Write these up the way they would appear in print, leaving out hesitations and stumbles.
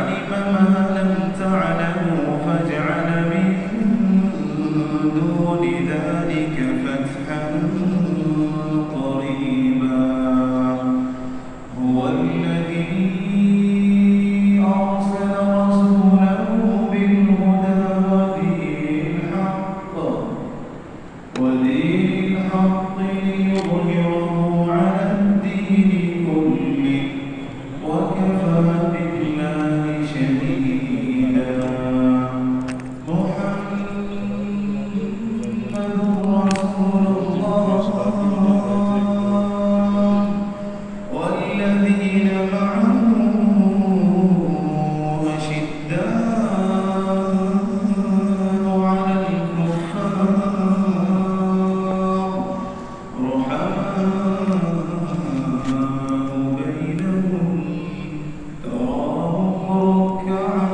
علم ما لم تعلموا فجعل من دون ذلك فتحا قريبا هو الذي أرسل رسوله بالهدى ودين الحق ليظهره على الدين كله وكفى بالله شهيدا محمد رسول الله والذين معه أشداء على الكفار رحماء بينهم تراهم ركعا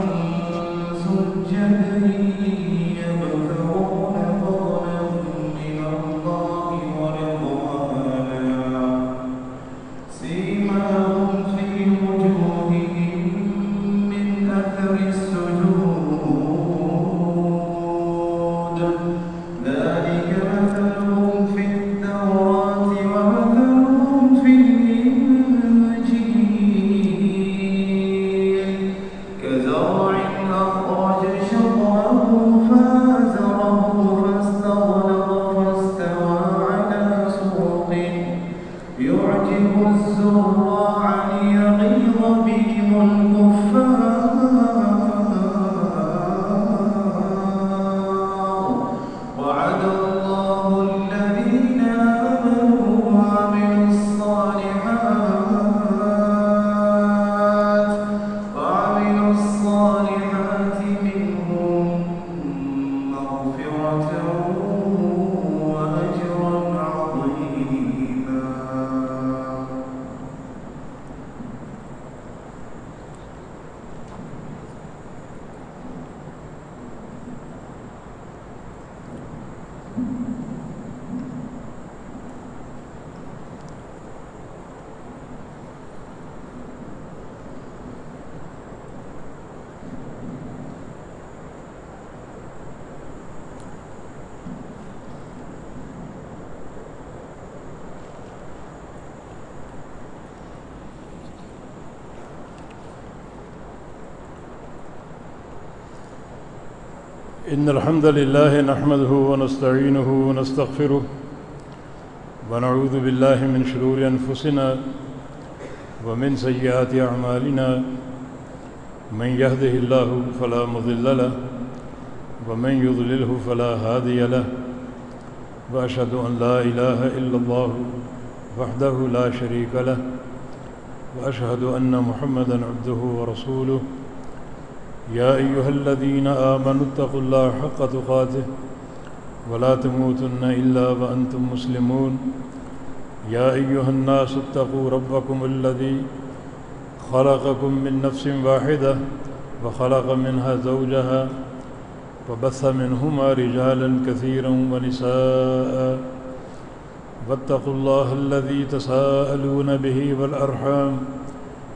سجدا يبتغون فضلا من الله ورضوانا سيماهم في وجوههم من أثر السجود ذلك مثلهم في التوراة ومثلهم في الإنجيل كزرع أخرج شطأه فآزره فاستغلظ فاستوى على سوقه يعجب الزراع ليغيظ بهم الكفار وعد الله الذين آمنوا وعملوا الصالحات منهم مغفرة وأجرا عظيما إن الحمد لله نحمده ونستعينه ونستغفره ونعوذ بالله من شرور أنفسنا ومن سيئات أعمالنا من يهده الله فلا مضل له ومن يضلله فلا هادي له وأشهد أن لا إله إلا الله وحده لا شريك له وأشهد أن محمدا عبده ورسوله يا أيها الذين آمنوا اتقوا الله حق تقاته ولا تموتن إلا وأنتم مسلمون يا أيها الناس اتقوا ربكم الذي خلقكم من نفس واحدة وخلق منها زوجها وبث منهما رجالا كثيرا ونساء واتقوا الله الذي تساءلون به والأرحام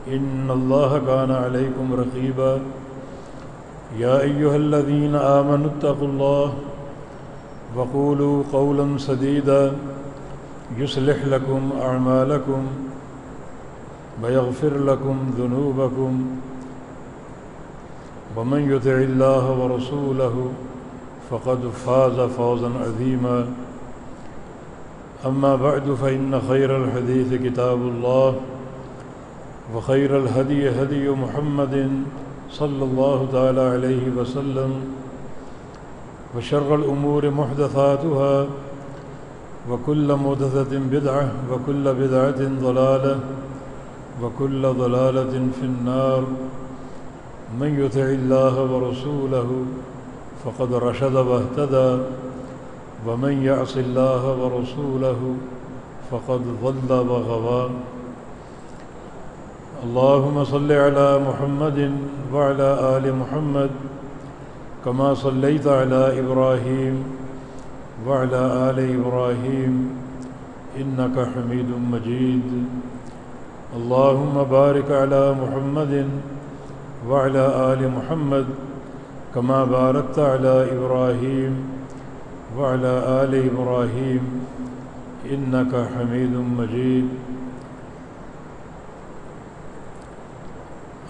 إن الله كان عليكم رقيبا يا أيها الذين آمنوا اتقوا الله وقولوا قولا سديدا يصلح لكم أعمالكم ويغفر لكم ذنوبكم ومن يطع الله ورسوله فقد فاز فوزا عظيما أما بعد فإن خير الحديث كتاب الله وخير الهدي هدي محمد صلى الله تعالى عليه وسلم وشر الأمور محدثاتها وكل محدثة بدعة وكل بدعة ضلالة وكل ضلالة في النار من يطع الله ورسوله فقد رشد واهتدى ومن يعص الله ورسوله فقد ضل وغوى اللهم صل على محمد وعلى آل محمد كما صليت على إبراهيم وعلى آل إبراهيم إنك حميد مجيد اللهم بارك على محمد وعلى آل محمد كما باركت على إبراهيم وعلى آل إبراهيم إنك حميد مجيد.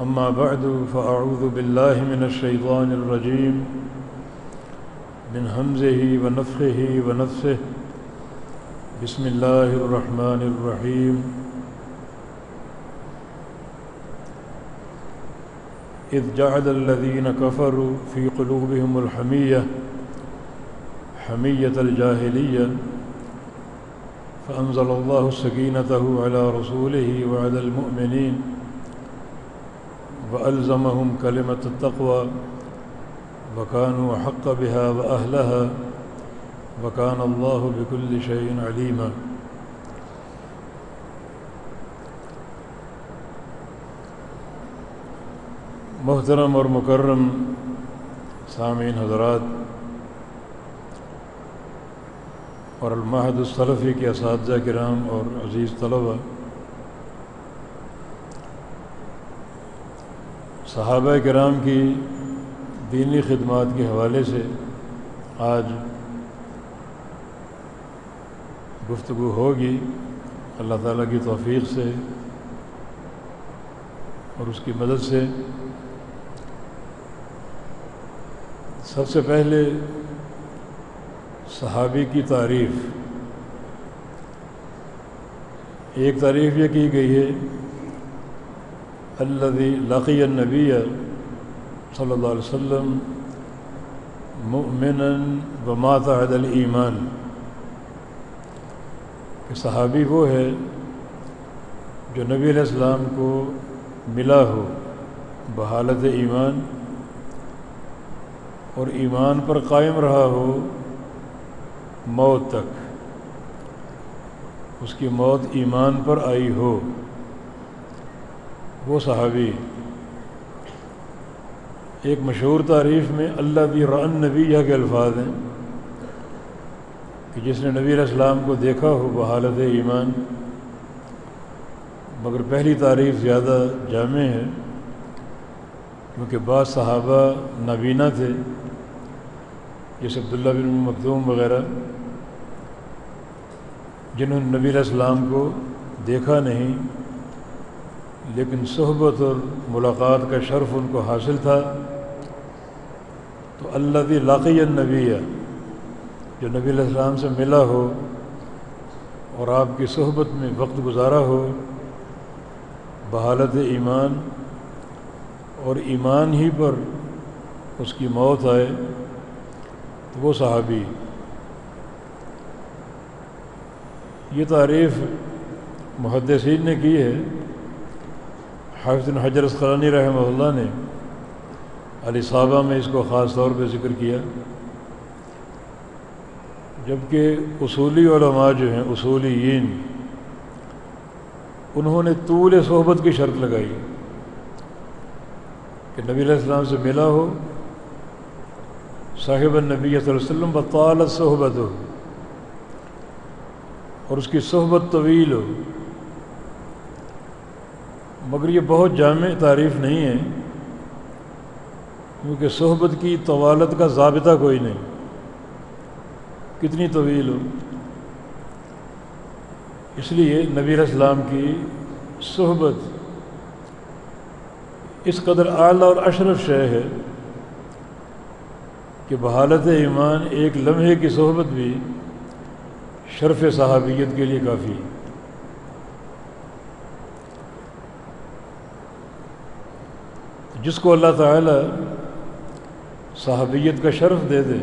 أما بعد فأعوذ بالله من الشيطان الرجيم من همزه ونفخه ونفثه. بسم الله الرحمن الرحيم. إذ جعل الذين كفروا في قلوبهم الحمية حمية الجاهلية فأنزل الله سكينته على رسوله وعلى المؤمنين وألزمهم كلمة التقوى وكانوا أحق بها وأهلها وكان الله بكل شيء عليما. محترم اور مکرم سامعین حضرات اور المعہد السلفی کے اساتذہ کرام اور عزیز طلبہ، صحابہ کرام کی دینی خدمات کے حوالے سے آج گفتگو ہوگی اللہ تعالیٰ کی توفیق سے اور اس کی مدد سے۔ سب سے پہلے صحابی کی تعریف۔ ایک تعریف یہ کی گئی ہے الذی لقی النبی صلی اللہ علیہ وسلم مؤمنا ومات علی الایمان، کہ صحابی وہ ہے جو نبی علیہ السلام کو ملا ہو بحالت ایمان اور ایمان پر قائم رہا ہو موت تک، اس کی موت ایمان پر آئی ہو، وہ صحابی۔ ایک مشہور تعریف میں الذی رأى النبی کے الفاظ ہیں کہ جس نے نبی علیہ السلام کو دیکھا ہو بحالت ایمان، مگر پہلی تعریف زیادہ جامع ہے کیونکہ بعض صحابہ نابینا تھے جیسے عبداللہ بن مکتوم وغیرہ، جنہوں نے نبی علیہ السلام کو دیکھا نہیں لیکن صحبت اور ملاقات کا شرف ان کو حاصل تھا، تو الذی لقی النبی، جو نبی علیہ السلام سے ملا ہو اور آپ کی صحبت میں وقت گزارا ہو بحالت ایمان اور ایمان ہی پر اس کی موت آئے، تو وہ صحابی۔ یہ تعریف محدثین نے کی ہے۔ حافظ بن حجر اسقلانی رحمہ اللہ نے الاصابہ میں اس کو خاص طور پہ ذکر کیا، جبکہ اصولی علماء جو ہیں اصولیین، انہوں نے طول صحبت کی شرط لگائی کہ نبی علیہ السلام سے ملا ہو صاحب النبی صلی اللہ علیہ وسلم وطالت صحبت ہو، اور اس کی صحبت طویل ہو۔ مگر یہ بہت جامع تعریف نہیں ہے کیونکہ صحبت کی طوالت کا ضابطہ کوئی نہیں، کتنی طویل ہو۔ اس لیے نبی علیہ السلام کی صحبت اس قدر اعلیٰ اور اشرف شے ہے کہ بحالت ایمان ایک لمحے کی صحبت بھی شرف صحابیت کے لیے کافی ہے۔ جس کو اللہ تعالی صحابیت کا شرف دے دے،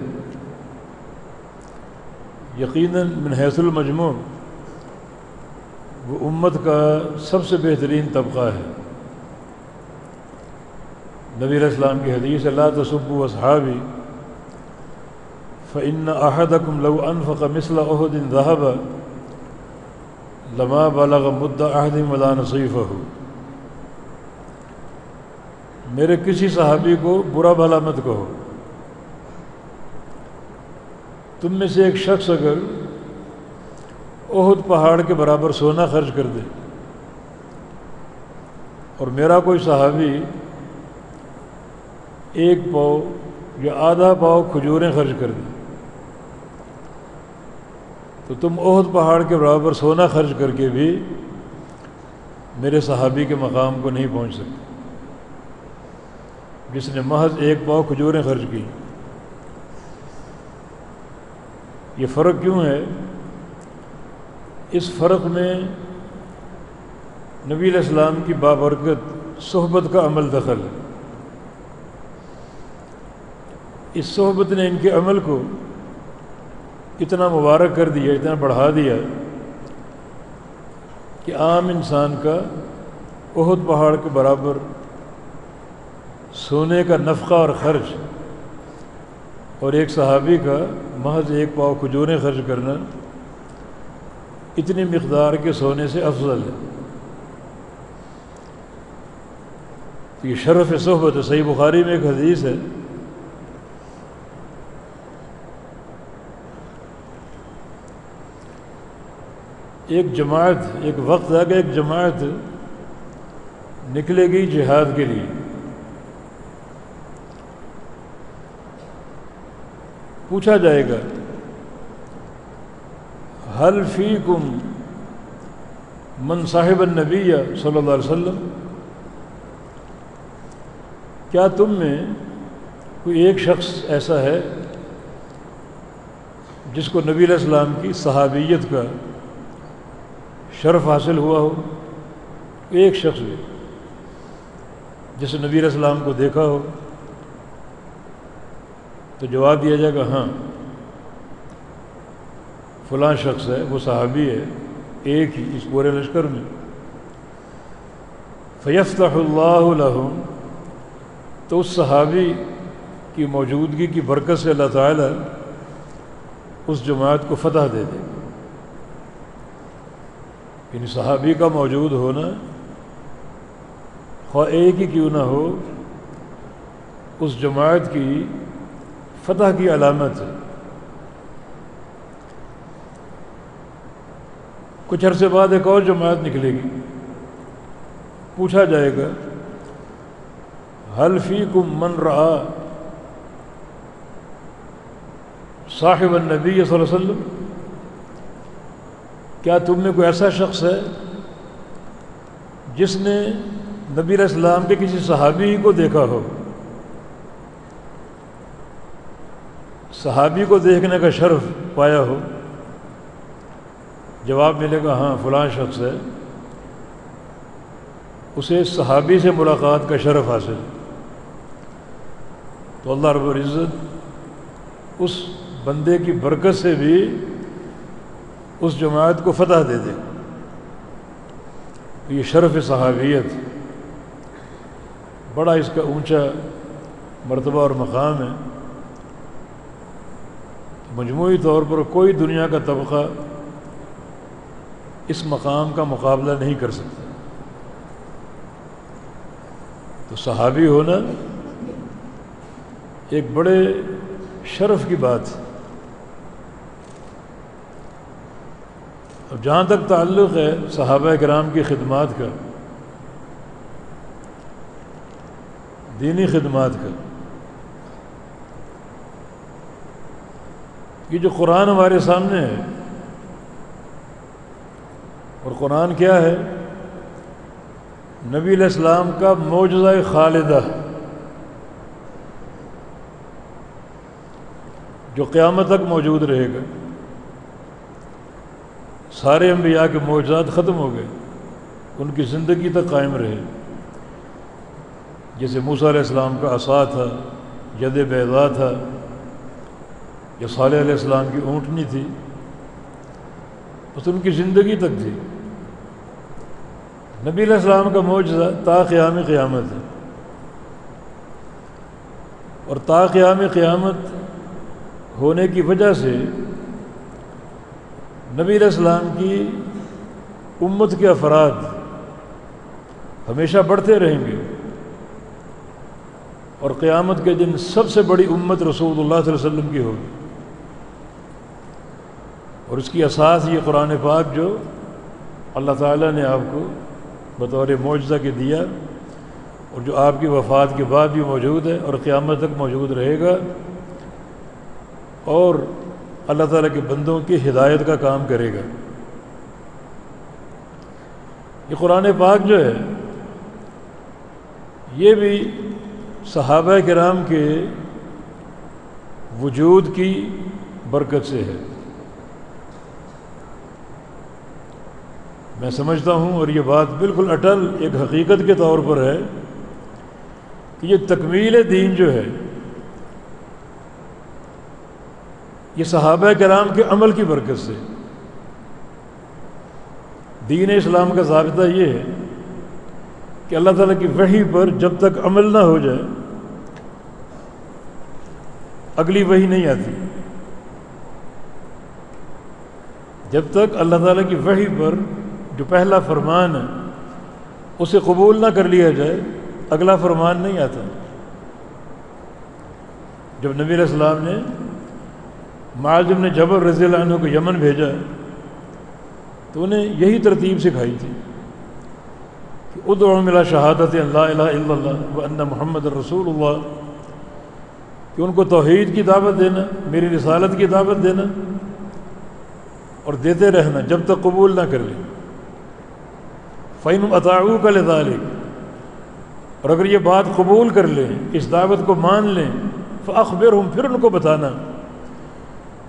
یقیناً من حیث المجموع وہ امت کا سب سے بہترین طبقہ ہے۔ نبی علیہ السلام کی حدیث لا تسبوا اصحابی فإن أحدكم لو أنفق مثل أحد ذهبا لما بلغ مد أحدهم ولا نصيفه۔ میرے کسی صحابی کو برا بھلا مت کہو۔ تم میں سے ایک شخص اگر احد پہاڑ کے برابر سونا خرچ کر دے اور میرا کوئی صحابی ایک پاؤ یا آدھا پاؤ کھجوریں خرچ کر دیں تو تم احد پہاڑ کے برابر سونا خرچ کر کے بھی میرے صحابی کے مقام کو نہیں پہنچ سکتے جس نے محض ایک پاؤ کھجوریں خرچ کی۔ یہ فرق کیوں ہے؟ اس فرق میں نبی علیہ السلام کی بابرکت صحبت کا عمل دخل ہے۔ اس صحبت نے ان کے عمل کو اتنا مبارک کر دیا، اتنا بڑھا دیا کہ عام انسان کا احد پہاڑ کے برابر سونے کا نفقہ اور خرچ اور ایک صحابی کا محض ایک پاؤ کھجوریں خرچ کرنا اتنی مقدار کے سونے سے افضل ہے۔ تو یہ شرف صحبت ہے۔ صحیح بخاری میں ایک حدیث ہے، ایک جماعت، ایک وقت آ کہ ایک جماعت نکلے گی جہاد کے لیے، پوچھا جائے گا حل فیکم من صاحب النبی صلی اللہ علیہ وسلم، کیا تم میں کوئی ایک شخص ایسا ہے جس کو نبی علیہ السلام کی صحابیت کا شرف حاصل ہوا ہو؟ ایک شخص بھی جس نے نبی علیہ السلام کو دیکھا ہو؟ تو جواب دیا جائے گا ہاں فلاں شخص ہے، وہ صحابی ہے، ایک ہی اس پورے لشکر میں۔ فیفتح اللہ لہم، تو اس صحابی کی موجودگی کی برکت سے اللہ تعالیٰ اس جماعت کو فتح دے دے گا۔ یعنی صحابی کا موجود ہونا خواہ ایک ہی کیوں نہ ہو، اس جماعت کی فتح کی علامت ہے۔ کچھ عرصے بعد ایک اور جماعت نکلے گی، پوچھا جائے گا حل فیکم من رآ صاحب النبی صلی اللہ علیہ وسلم، کیا تم میں کوئی ایسا شخص ہے جس نے نبی علیہ السلام کے کسی صحابی کو دیکھا ہو؟ صحابی کو دیکھنے کا شرف پایا ہو؟ جواب ملے گا ہاں فلاں شخص ہے، اسے صحابی سے ملاقات کا شرف حاصل۔ تو اللہ رب العزت اس بندے کی برکت سے بھی اس جماعت کو فتح دے دے۔ یہ شرف صحابیت بڑا اس کا اونچا مرتبہ اور مقام ہے۔ مجموعی طور پر کوئی دنیا کا طبقہ اس مقام کا مقابلہ نہیں کر سکتا۔ تو صحابی ہونا ایک بڑے شرف کی بات ہے۔ اب جہاں تک تعلق ہے صحابہ کرام کی خدمات کا، دینی خدمات کا، یہ جو قرآن ہمارے سامنے ہے، اور قرآن کیا ہے؟ نبی علیہ السلام کا معجزہ خالدہ جو قیامت تک موجود رہے گا۔ سارے انبیاء کے معجزات ختم ہو گئے، ان کی زندگی تک قائم رہے، جیسے موسیٰ علیہ السلام کا عصا تھا، ید بیضاء تھا، یا صالح علیہ السلام کی اونٹنی تھی، بس ان کی زندگی تک تھی۔ نبی علیہ السلام کا معجزہ تا قیام قیامت ہے، اور تا قیام قیامت ہونے کی وجہ سے نبی علیہ السلام کی امت کے افراد ہمیشہ بڑھتے رہیں گے، اور قیامت کے دن سب سے بڑی امت رسول اللہ صلی اللہ علیہ وسلم کی ہوگی۔ اور اس کی اساس یہ قرآن پاک جو اللہ تعالیٰ نے آپ کو بطور معجزہ کے دیا، اور جو آپ کی وفات کے بعد بھی موجود ہے اور قیامت تک موجود رہے گا، اور اللہ تعالیٰ کے بندوں کی ہدایت کا کام کرے گا۔ یہ قرآن پاک جو ہے یہ بھی صحابہ کرام کے وجود کی برکت سے ہے۔ میں سمجھتا ہوں، اور یہ بات بالکل اٹل ایک حقیقت کے طور پر ہے، کہ یہ تکمیل دین جو ہے یہ صحابہ کرام کے عمل کی برکت سے۔ دین اسلام کا ضابطہ یہ ہے کہ اللہ تعالیٰ کی وحی پر جب تک عمل نہ ہو جائے اگلی وحی نہیں آتی۔ جب تک اللہ تعالیٰ کی وحی پر جو پہلا فرمان ہے اسے قبول نہ کر لیا جائے اگلا فرمان نہیں آتا۔ جب نبی علیہ السلام نے معاذ بن جبل رضی اللہ عنہ کو یمن بھیجا تو انہیں یہی ترتیب سکھائی تھی کہ ادعو الی شہادت ان لا الہ الا اللہ وان محمد رسول اللہ، کہ ان کو توحید کی دعوت دینا، میری رسالت کی دعوت دینا، اور دیتے رہنا جب تک قبول نہ کر لیں۔ فَإِنْ أَطَاعُوكَ لِذَلِكَ، اور اگر یہ بات قبول کر لیں، اس دعوت کو مان لیں، فَأَخْبِرْهُمْ، پھر ان کو بتانا،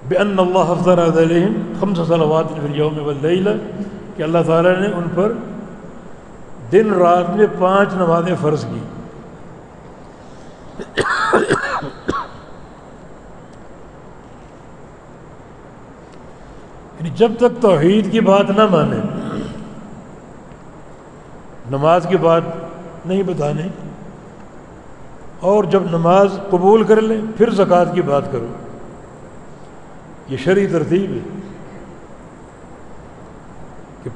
بِأَنَّ اللَّهَ افْتَرَضَ عَلَيْهِمْ 5 صلوات فِي الْيَوْمِ وَاللَّيْلَةِ، کہ اللہ تعالیٰ نے ان پر دن رات میں 5 نمازیں فرض کی۔ یعنی جب تک توحید کی بات نہ مانے، نماز کی بات نہیں بتانے، اور جب نماز قبول کر لیں پھر زکوٰۃ کی بات کرو۔ یہ شرعی ترتیب ہے کہ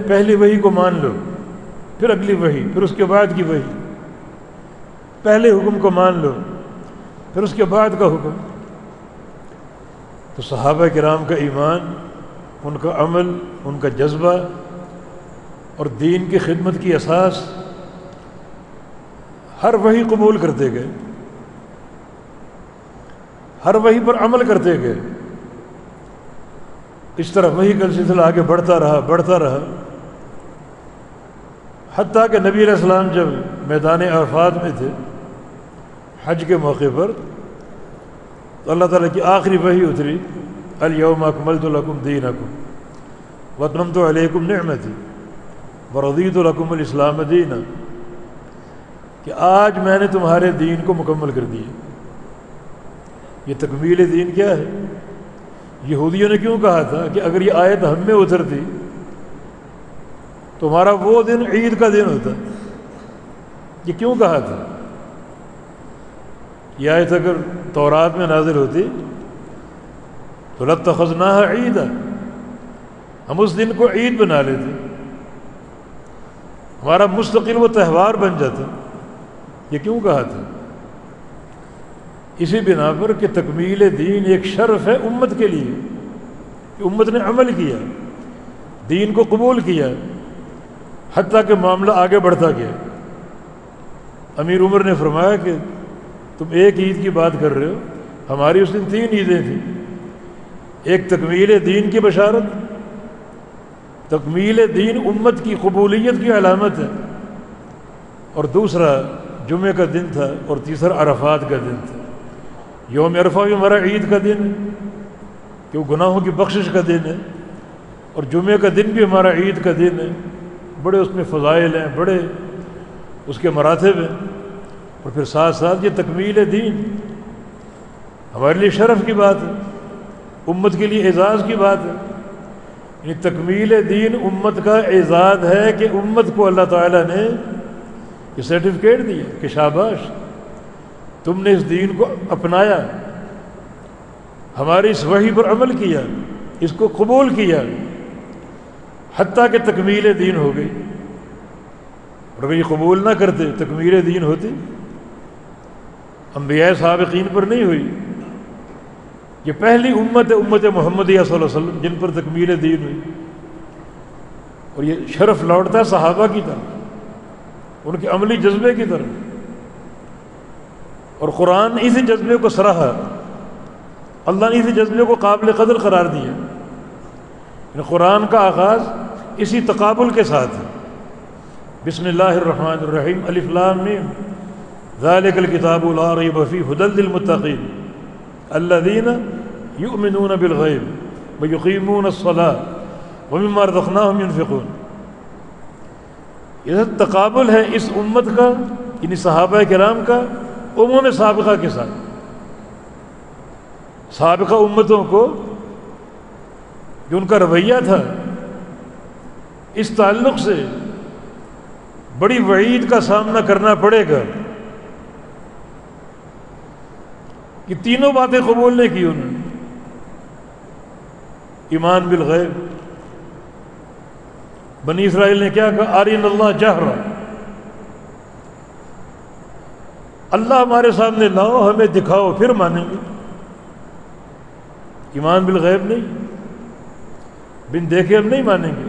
پہلی وحی کو مان لو، پھر اگلی وحی، پھر اس کے بعد کی وحی، پہلے حکم کو مان لو پھر اس کے بعد کا حکم۔ تو صحابہ کرام کا ایمان، ان کا عمل، ان کا جذبہ اور دین کی خدمت کی اساس، ہر وحی قبول کرتے گئے، ہر وحی پر عمل کرتے گئے۔ اس طرح وحی کا سلسلہ آگے بڑھتا رہا، حتیٰ کہ نبی علیہ السلام جب میدان عرفات میں تھے حج کے موقع پر، تو اللہ تعالیٰ کی آخری وحی اتری، الیوم اکملت لکم دینکم واتممت علیکم نعمتی ورضیت لکم الاسلام دینا، کہ آج میں نے تمہارے دین کو مکمل کر دیا۔ یہ تکمیل دین کیا ہے؟ یہودیوں نے کیوں کہا تھا کہ اگر یہ آیت ہم میں اترتی تو ہمارا وہ دن عید کا دن ہوتا؟ یہ کیوں کہا تھا؟ یہ آیت اگر تورات میں نازل ہوتی تو لاتخذناها عیدا، ہم اس دن کو عید بنا لیتے، ہمارا مستقل وہ تہوار بن جاتا۔ یہ کیوں کہا تھا؟ اسی بنا پر کہ تکمیل دین ایک شرف ہے امت کے لیے، کہ امت نے عمل کیا، دین کو قبول کیا، حتیٰ کہ معاملہ آگے بڑھتا گیا۔ امیر عمر نے فرمایا کہ تم ایک عید کی بات کر رہے ہو، ہماری اس دن 3 عیدیں تھیں۔ ایک تکمیل دین کی بشارت، تکمیل دین امت کی قبولیت کی علامت ہے، اور دوسرا جمعے کا دن تھا، اور تیسرا عرفات کا دن تھا۔ یوم عرفہ بھی ہمارا عید کا دن ہے کہ وہ گناہوں کی بخشش کا دن ہے، اور جمعے کا دن بھی ہمارا عید کا دن ہے۔ بڑے اس میں فضائل ہیں، بڑے اس کے مراتب ہیں، اور پھر ساتھ ساتھ یہ تکمیل دین ہمارے لیے شرف کی بات ہے، امت کے لیے اعزاز کی بات ہے۔ یہ تکمیل دین امت کا اعزاز ہے کہ امت کو اللہ تعالیٰ نے یہ سرٹیفکیٹ دیا کہ شاباش، تم نے اس دین کو اپنایا، ہماری اس وحی پر عمل کیا، اس کو قبول کیا، حتیٰ کہ تکمیل دین ہو گئی۔ اور اگر یہ قبول نہ کرتے تکمیل دین ہوتی، انبیاء سابقین پر نہیں ہوئی۔ یہ پہلی امت ہے، امت محمدیہ صلی اللہ علیہ وسلم، جن پر تکمیل دین ہوئی، اور یہ شرف لوٹتا صحابہ کی طرف۔ ان کے عملی جذبے کی طرف، اور قرآن اسی جذبے کو سراہا، اللہ نے اسی جذبے کو قابل قدر قرار دیا۔ یعنی قرآن کا آغاز اسی تقابل کے ساتھ ہے، بسم اللہ الرحمن الرحیم، الف لام میم، ذالک الکتاب لا ریب فیہ ھدی للمتقین الذین یؤمنون بالغیب ویقیمون الصلاۃ ومما رزقناہم ینفقون۔ یہ تقابل ہے اس امت کا، یعنی صحابہ کرام کا امم سابقہ کے ساتھ۔ سابقہ امتوں کو جو ان کا رویہ تھا اس تعلق سے بڑی وعید کا سامنا کرنا پڑے گا کہ تینوں باتیں قبول نہیں کی انہوں نے۔ ایمان بالغیب، بنی اسرائیل نے کیا کہا؟ ارین اللہ جہرا، اللہ ہمارے سامنے لاؤ، ہمیں دکھاؤ، پھر مانیں گے۔ ایمان بالغیب نہیں، بن دیکھے ہم نہیں مانیں گے۔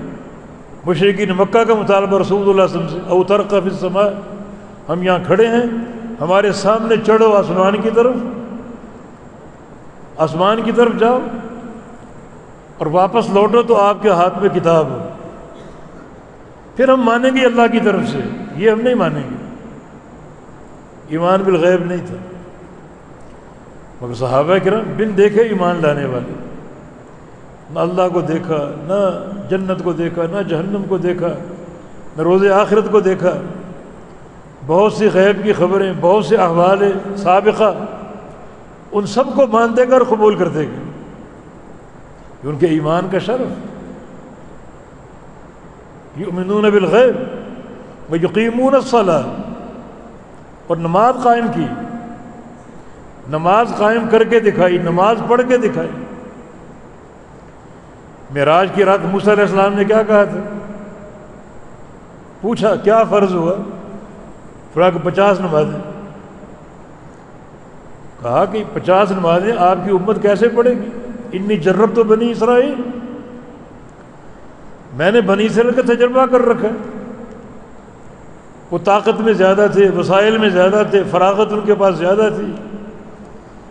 مشرکین مکہ کا مطالبہ رسول اللہ صلی اللہ علیہ وسلم سے، او ترقى فی السماء، ہم یہاں کھڑے ہیں، ہمارے سامنے چڑھو آسمان کی طرف، آسمان کی طرف جاؤ اور واپس لوٹو تو آپ کے ہاتھ میں کتاب ہو، پھر ہم مانیں گے اللہ کی طرف سے۔ یہ ہم نہیں مانیں گے، ایمان بالغیب نہیں تھا۔ مگر صحابہ کرام بن دیکھے ایمان لانے والے، نہ اللہ کو دیکھا، نہ جنت کو دیکھا، نہ جہنم کو دیکھا، نہ روز آخرت کو دیکھا، بہت سی غیب کی خبریں، بہت سے احوال سابقہ، ان سب کو مانتے گئے اور قبول کرتے گئے۔ ان کے ایمان کا شرف، یؤمنون بالغیب ویقیمون الصلاۃ، اور نماز قائم کی، نماز قائم کر کے دکھائی، نماز پڑھ کے دکھائی۔ معراج کی رات موسیٰ علیہ السلام نے کیا کہا تھا؟ پوچھا کیا فرض ہوا؟ فرمایا کہ 50 نمازیں۔ کہا کہ 50 نمازیں آپ کی امت کیسے پڑھے گی؟ انی جربت بنی اسرائیل، میں نے بنی اسرائیل کا تجربہ کر رکھا ہے۔ وہ طاقت میں زیادہ تھے، وسائل میں زیادہ تھے، فراغت ان کے پاس زیادہ تھی،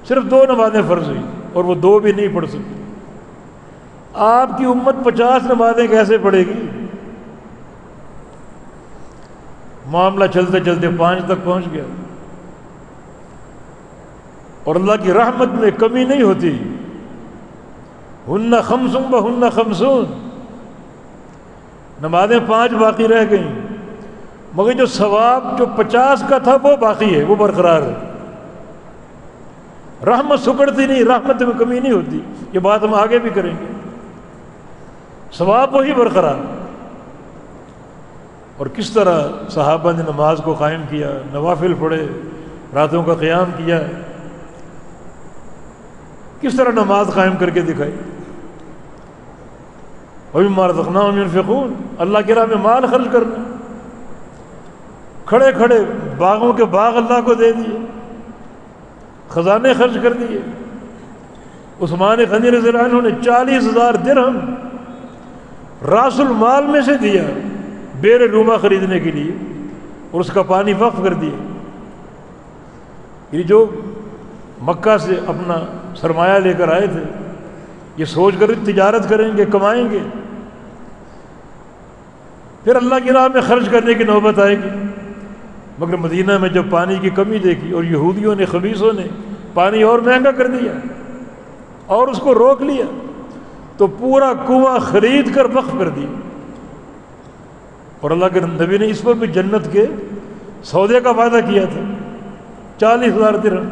صرف 2 نمازیں فرض ہوئی اور وہ 2 بھی نہیں پڑھ سکی۔ آپ کی امت 50 نمازیں کیسے پڑھے گی؟ معاملہ چلتے چلتے 5 تک پہنچ گیا، اور اللہ کی رحمت میں کمی نہیں ہوتی۔ ہن خمس وہن خمسون، نمازیں 5 باقی رہ گئیں، مگر جو ثواب جو 50 کا تھا وہ باقی ہے، وہ برقرار ہے۔ رحمت سکڑتی نہیں، رحمت میں کمی نہیں ہوتی، یہ بات ہم آگے بھی کریں گے۔ ثواب وہی برقرار۔ اور کس طرح صحابہ نے نماز کو قائم کیا، نوافل پڑھے، راتوں کا قیام کیا، کس طرح نماز قائم کر کے دکھائی۔ وَمِمَّا رَزَقْنَاهُمْ يُنْفِقُونَ، اللہ کی راہ میں مال خرچ کرنا، کھڑے کھڑے باغوں کے باغ اللہ کو دے دیے، خزانے خرچ کر دیے۔ عثمان غنی رضی اللہ عنہ نے 40,000 درہم راس المال میں سے دیا بیر روما خریدنے کے لیے، اور اس کا پانی وقف کر دیا۔ یہ جو مکہ سے اپنا سرمایہ لے کر آئے تھے، یہ سوچ کر تجارت کریں گے، کمائیں گے، پھر اللہ کی راہ میں خرچ کرنے کی نوبت آئے گی۔ مگر مدینہ میں جب پانی کی کمی دیکھی اور یہودیوں نے، خبیثوں نے پانی اور مہنگا کر دیا اور اس کو روک لیا، تو پورا کنواں خرید کر وقف کر دیا۔ اور اللہ کے نبی نے اس پر بھی جنت کے سودے کا وعدہ کیا تھا، 40,000 درہم،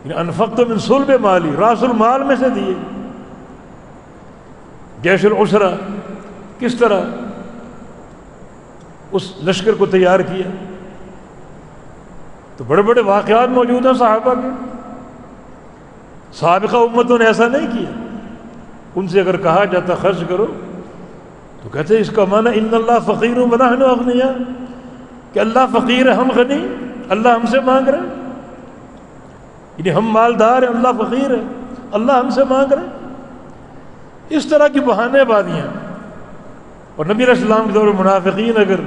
یعنی انفقت من صلب مالی، راس المال میں سے دیے۔ جیش العسرہ کس طرح اس لشکر کو تیار کیا، تو بڑے بڑے واقعات موجود ہیں صحابہ کے۔ سابقہ امتوں نے ایسا نہیں کیا۔ ان سے اگر کہا جاتا خرچ کرو تو کہتے ہیں اس کا معنی ان اللہ فقیر ونحن اغنیاء، کہ اللہ فقیر ہے، ہم غنی، اللہ ہم سے مانگ رہے ہیں، یعنی ہم مالدار ہیں، اللہ فقیر ہے، اللہ ہم سے مانگ رہے ہیں۔ اس طرح کی بہانے بازیاں۔ اور نبی علیہ السلام کے دور میں منافقین اگر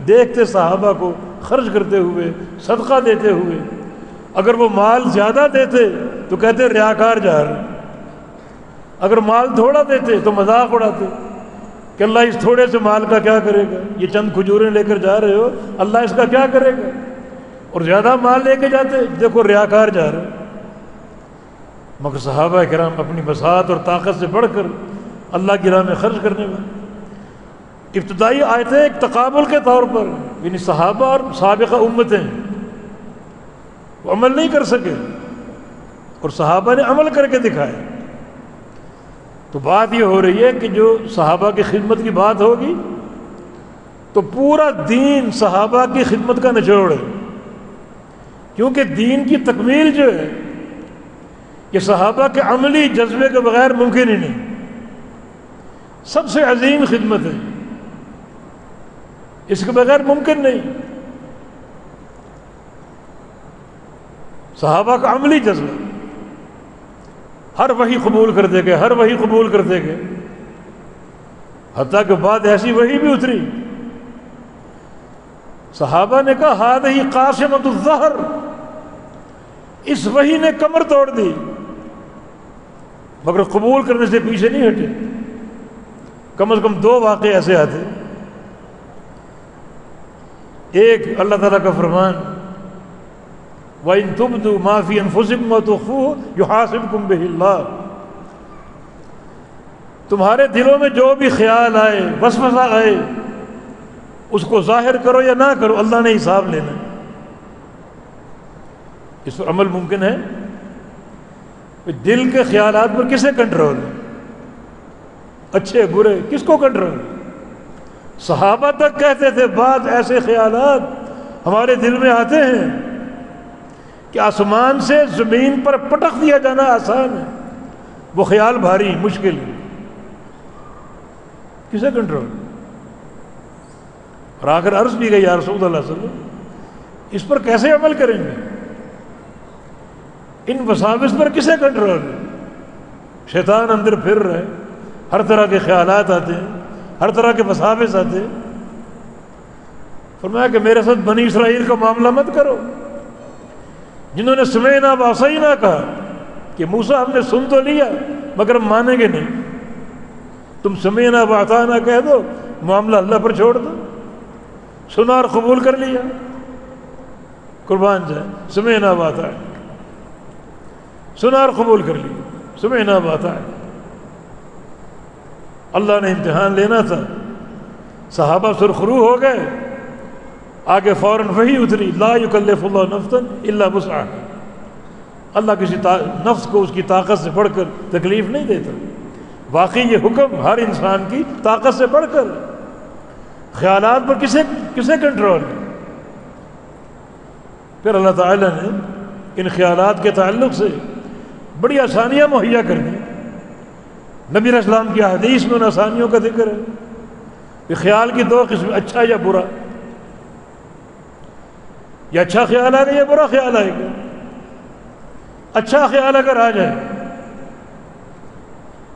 دیکھتے صحابہ کو خرچ کرتے ہوئے، صدقہ دیتے ہوئے۔ اگر وہ مال زیادہ دیتے تو کہتے ریاکار جا رہے، اگر مال تھوڑا دیتے تو مذاق اڑاتے کہ اللہ اس تھوڑے سے مال کا کیا کرے گا، یہ چند کھجوریں لے کر جا رہے ہو، اللہ اس کا کیا کرے گا۔ اور زیادہ مال لے کے جاتے، دیکھو ریاکار جا رہے۔ مگر صحابہ کرام اپنی بساط اور طاقت سے بڑھ کر اللہ کی راہ میں خرچ کرنے والے۔ ابتدائی آیتیں ایک تقابل کے طور پر، یعنی صحابہ اور سابقہ امتیں وہ عمل نہیں کر سکے اور صحابہ نے عمل کر کے دکھائے۔ تو بات یہ ہو رہی ہے کہ جو صحابہ کی خدمت کی بات ہوگی تو پورا دین صحابہ کی خدمت کا نچوڑ ہے، کیونکہ دین کی تکمیل جو ہے یہ صحابہ کے عملی جذبے کے بغیر ممکن ہی نہیں۔ سب سے عظیم خدمت ہے، اس کے بغیر ممکن نہیں۔ صحابہ کا عملی جذبہ، ہر وحی قبول کرتے گئے، ہر وحی قبول کرتے گئے، حتیٰ کہ بعد ایسی وحی بھی اتری، صحابہ نے کہا ہذہ قاسمۃ الظہر، اس وحی نے کمر توڑ دی، مگر قبول کرنے سے پیچھے نہیں ہٹے۔ کم از کم دو واقعے ایسے آتے، ایک اللہ تعالیٰ کا فرمان وَإِن تُبْدُوا مَا فِي أَنفُسِكُمْ وَتُخْفُوهُ يُحَاسِبْكُم بِهِ اللَّهُ، تمہارے دلوں میں جو بھی خیال آئے، وسوسہ آئے، اس کو ظاہر کرو یا نہ کرو، اللہ نے حساب لینا ہے۔ اس پر عمل ممکن ہے؟ دل کے خیالات پر کسے کنٹرول ہے؟ اچھے برے کس کو کنٹرول؟ صحابہ تک کہتے تھے بعض ایسے خیالات ہمارے دل میں آتے ہیں کہ آسمان سے زمین پر پٹک دیا جانا آسان ہے، وہ خیال بھاری مشکل ہے، کسے کنٹرول؟ اور آ کر عرض بھی گئی یا رسول اللہ صلی اللہ علیہ وسلم اس پر کیسے عمل کریں گے؟ ان وساوس پر کسے کنٹرول ہے؟ شیطان اندر پھر رہے، ہر طرح کے خیالات آتے ہیں، ہر طرح کے وساوس آتے ہیں۔ فرمایا کہ میرے ساتھ بنی اسرائیل کا معاملہ مت کرو، جنہوں نے سمعنا وعصینا کہا کہ موسیٰ ہم نے سن تو لیا مگر ہم مانیں گے نہیں، تم سمعنا واطعنا کہہ دو، معاملہ اللہ پر چھوڑ دو، سنا اور قبول کر لیا، قربان جائے، سمعنا واطعنا، سنا اور قبول کر لیا، سمعنا واطعنا۔ اللہ نے امتحان لینا تھا، صحابہ سرخرو ہو گئے، آگے فوراً وحی اتری لا یکلف اللہ نفسا الا وسعها، اللہ کسی نفس کو اس کی طاقت سے بڑھ کر تکلیف نہیں دیتا۔ واقعی یہ حکم ہر انسان کی طاقت سے بڑھ کر، خیالات پر کسے کنٹرول ہے؟ پھر اللہ تعالیٰ نے ان خیالات کے تعلق سے بڑی آسانیاں مہیا کر دی۔ نبی علیہ السلام کی حدیث میں ان آسانیوں کا ذکر ہے کہ خیال کی دو قسم، اچھا یا برا، یا اچھا خیال آئے گا یا برا خیال آئے گا۔ اچھا خیال اگر آ جائے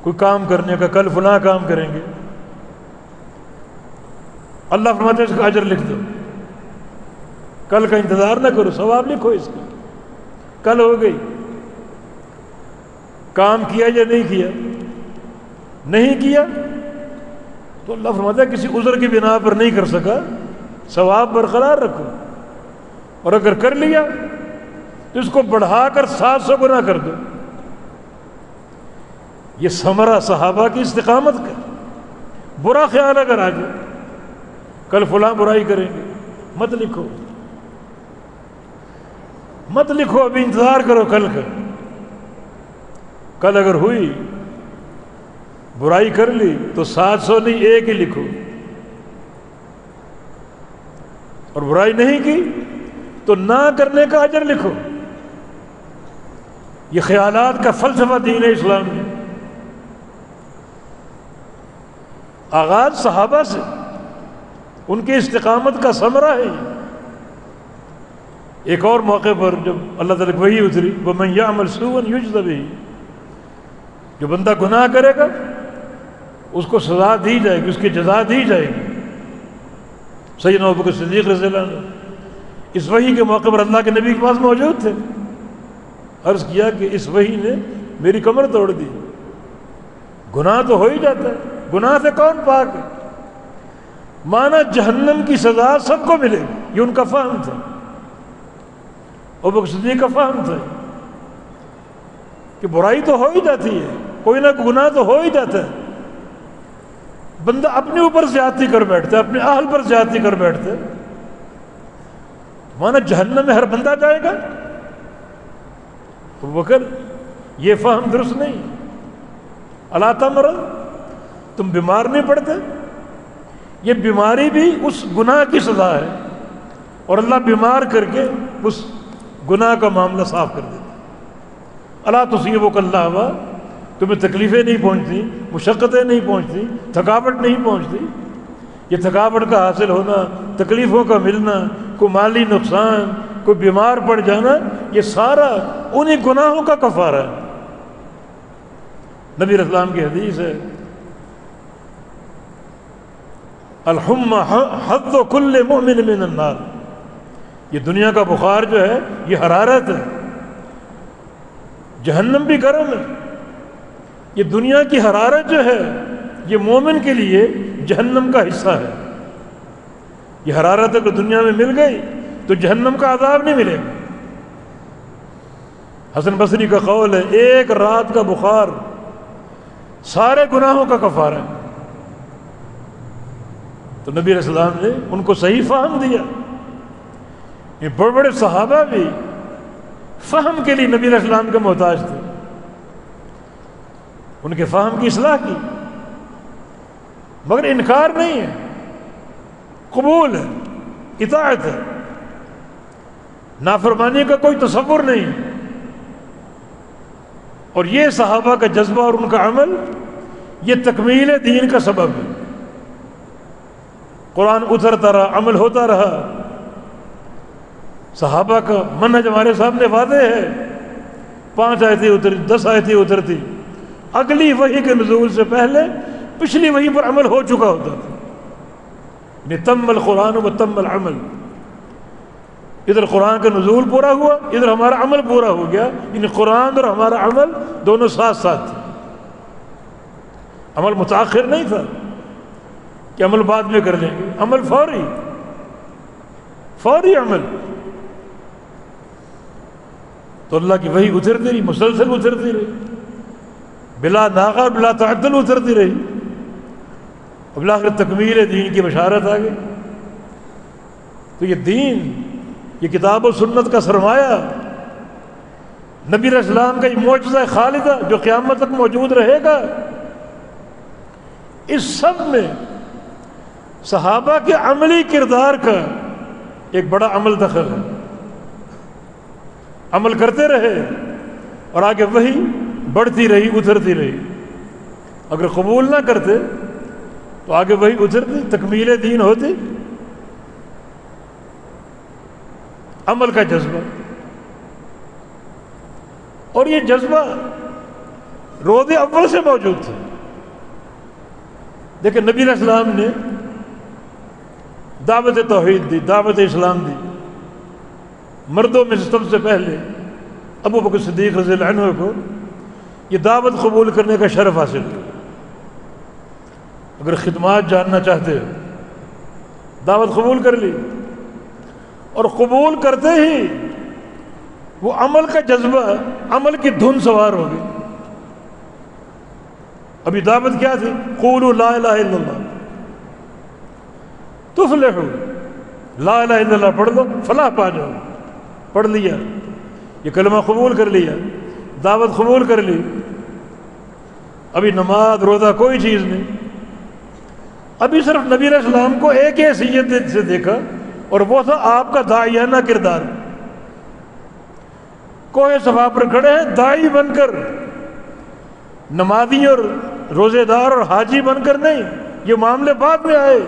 کوئی کام کرنے کا، کل فلاں کام کریں گے، اللہ فرماتے ہیں اس کا اجر لکھ دو، کل کا انتظار نہ کرو، ثواب لکھو اس کا۔ کل ہو گئی، کام کیا یا نہیں کیا، نہیں کیا تو اللہ فرماتا ہے کسی عذر کی بنا پر نہیں کر سکا، ثواب برقرار رکھو، اور اگر کر لیا تو اس کو بڑھا کر 700 گنا کر دو۔ یہ ثمرہ صحابہ کی استقامت کا۔ برا خیال اگر آ جائے کل فلاں برائی کریں گے، مت لکھو، مت لکھو، ابھی انتظار کرو کل کا۔ کل اگر ہوئی برائی کر لی تو 700 نہیں، 1 ہی لکھو، اور برائی نہیں کی تو نہ کرنے کا اجر لکھو۔ یہ خیالات کا فلسفہ دین اسلام میں آغاز صحابہ سے، ان کی استقامت کا ثمرہ ہے۔ ایک اور موقع پر جب اللہ تعالیٰ کی وحی اتری وَمَن يَعْمَلْ سُوءًا يُجْزَ بِهِ، جو بندہ گناہ کرے گا اس کو سزا دی جائے گی، اس کی جزا دی جائے گی۔ سیدنا ابوبکر صدیق رضی اللہ عنہ اس وحی کے موقع پر اللہ کے نبی کے پاس موجود تھے. عرض کیا کہ اس وحی نے میری کمر توڑ دی. گناہ تو ہو ہی جاتا ہے, گناہ سے کون پاک ہے؟ مانا جہنم کی سزا سب کو ملے گی, یہ ان کا فہم تھا, ابوبکر صدیق کا فہم تھا کہ برائی تو ہو ہی جاتی ہے, کوئی نہ کوئی گناہ تو ہو ہی جاتا ہے. بندہ اپنے اوپر زیادتی کر بیٹھتا ہے, اپنے اہل پر زیادتی کر بیٹھتا ہے, مانا جہنم میں ہر بندہ جائے گا. ابوبکر یہ فہم درست نہیں. الا تمرض, تم بیمار نہیں پڑتے؟ یہ بیماری بھی اس گناہ کی سزا ہے, اور اللہ بیمار کر کے اس گناہ کا معاملہ صاف کر دیتا. الا تصیبک اللہوہ, تمہیں تکلیفیں نہیں پہنچتی, مشقتیں نہیں پہنچتی, تھکاوٹ نہیں پہنچتی. یہ تھکاوٹ کا حاصل ہونا, تکلیفوں کا ملنا, کوئی مالی نقصان, کوئی بیمار پڑ جانا, یہ سارا انہی گناہوں کا کفارہ ہے. نبی اسلام کی حدیث ہے, الحمى حظ كل مؤمن من النار. یہ دنیا کا بخار جو ہے یہ حرارت ہے, جہنم بھی گرم ہے. یہ دنیا کی حرارت جو ہے یہ مومن کے لیے جہنم کا حصہ ہے. یہ حرارت اگر دنیا میں مل گئی تو جہنم کا عذاب نہیں ملے گا. حسن بصری کا قول ہے, ایک رات کا بخار سارے گناہوں کا کفارہ ہے. تو نبی علیہ السلام نے ان کو صحیح فہم دیا. یہ بڑے بڑے صحابہ بھی فہم کے لیے نبی علیہ السلام کے محتاج تھے, ان کے فہم کی اصلاح کی, مگر انکار نہیں ہے, قبول ہے, اطاعت ہے, نافرمانی کا کوئی تصور نہیں ہے. اور یہ صحابہ کا جذبہ اور ان کا عمل یہ تکمیل دین کا سبب ہے. قرآن اترتا رہا, عمل ہوتا رہا. صحابہ کا منہج ہمارے سامنے واضح ہے. 5 آیتیں اتری, 10 آیتیں اترتی, اگلی وحی کے نزول سے پہلے پچھلی وحی پر عمل ہو چکا ہوتا تھا. یعنی تم القرآن و تم العمل, ادھر قرآن کا نزول پورا ہوا, ادھر ہمارا عمل پورا ہو گیا. یعنی قرآن اور ہمارا عمل دونوں ساتھ ساتھ تھے. عمل متاخر نہیں تھا کہ عمل بعد میں کر لیں گے, عمل فوری, فوری عمل. تو اللہ کی وحی اترتی رہی, مسلسل اترتی رہی, بلا ناغہ بلا تعدل اترتی رہی. اب بالآخر تکمیل دین کی بشارت آ گئی. تو یہ دین, یہ کتاب و سنت کا سرمایہ, نبی علیہ السلام کا یہ معجزہ خالدہ جو قیامت تک موجود رہے گا, اس سب میں صحابہ کے عملی کردار کا ایک بڑا عمل دخل ہے. عمل کرتے رہے اور آگے وہی بڑھتی رہی, اترتی رہی. اگر قبول نہ کرتے تو آگے وہی اترتی, تکمیل دین ہوتی. عمل کا جذبہ, اور یہ جذبہ روز اول سے موجود تھا. دیکھیں نبی علیہ السلام نے دعوت توحید دی, دعوت اسلام دی. مردوں میں سب سے پہلے ابوبکر صدیق رضی اللہ عنہ کو یہ دعوت قبول کرنے کا شرف حاصل ہے. اگر خدمات جاننا چاہتے ہو, دعوت قبول کر لی, اور قبول کرتے ہی وہ عمل کا جذبہ, عمل کی دھن سوار ہو گئی. ابھی دعوت کیا تھی؟ قولوا لا الہ الا اللہ تفلحوا, لا الہ الا اللہ پڑھ لو فلاح پا جاؤ. پڑھ لیا, یہ کلمہ قبول کر لیا, دعوت قبول کر لی. ابھی نماز روزہ کوئی چیز نہیں. ابھی صرف نبی علیہ السلام کو ایک حیثیت سے دیکھا, اور وہ تھا آپ کا داعیانہ کردار. کوہ صفا پر کھڑے ہیں داعی بن کر, نمازی اور روزے دار اور حاجی بن کر نہیں, یہ معاملے بعد میں آئے.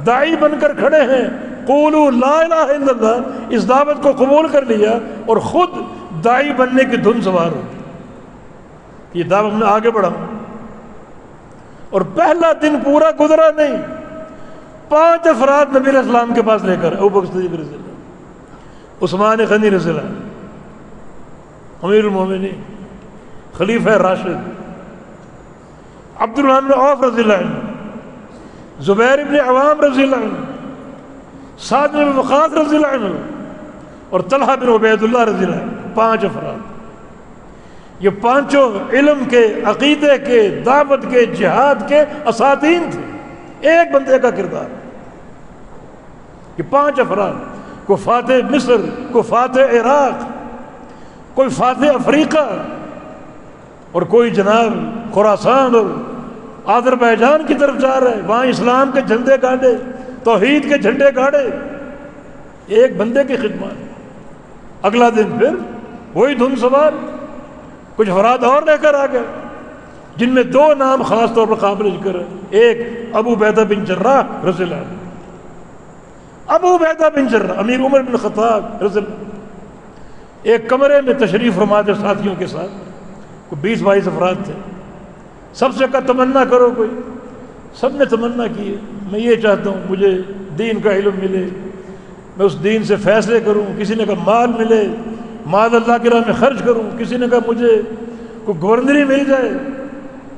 داعی بن کر کھڑے ہیں, قولوا لا الہ الا اللہ, اس دعوت کو قبول کر لیا اور خود داعی بننے کی دھن سوار ہو. یہ دعوت میں آگے بڑھا, اور پہلا دن پورا گزرا نہیں, 5 افراد نبی علیہ السلام کے پاس لے کر، ابوبکر صدیق رضی اللہ، عثمان غنی رضی اللہ، امیر المومنین، خلیفہ راشد، عبد الرحمن بن عوف رضی اللہ عنہ، زبیر بن عوام رضی اللہ عنہ، سعد بن وقاص رضی اللہ عنہ، اور طلحہ بن عبید اللہ رضی اللہ عنہ، 5 افراد۔ یہ 5 علم کے، عقیدے کے، دعوت کے، جہاد کے اساتین تھے، ایک بندے کا کردار۔ یہ 5 افراد، کوئی فاتح مصر، کوئی فاتح عراق، کوئی فاتح افریقہ، اور کوئی جناب خراسان اور آذربائیجان کی طرف جا رہے، وہاں اسلام کے جھنڈے گاڑے، توحید کے جھنڈے گاڑے، ایک بندے کی خدمت۔ اگلا دن پھر وہی دھن سوار، کچھ افراد اور لے کر آ گئے، جن میں 2 نام خاص طور پر قابل ذکر ہے۔ ایک ابو عبیدہ بن جراح رضی اللہ عنہ، ابو عبیدہ بن جراح امیر عمر بن خطاب رضی اللہ عنہ، ایک کمرے میں تشریف فرما تھے ساتھیوں کے ساتھ، کوئی 20-22 افراد تھے۔ سب سے کہا تمنا کرو کوئی، سب نے تمنا کی ہے، میں یہ چاہتا ہوں مجھے دین کا علم ملے، میں اس دین سے فیصلے کروں۔ کسی نے کہا مال ملے، مال اللہ کی راہ میں خرچ کروں۔ کسی نے کہا مجھے کوئی گورنری مل جائے،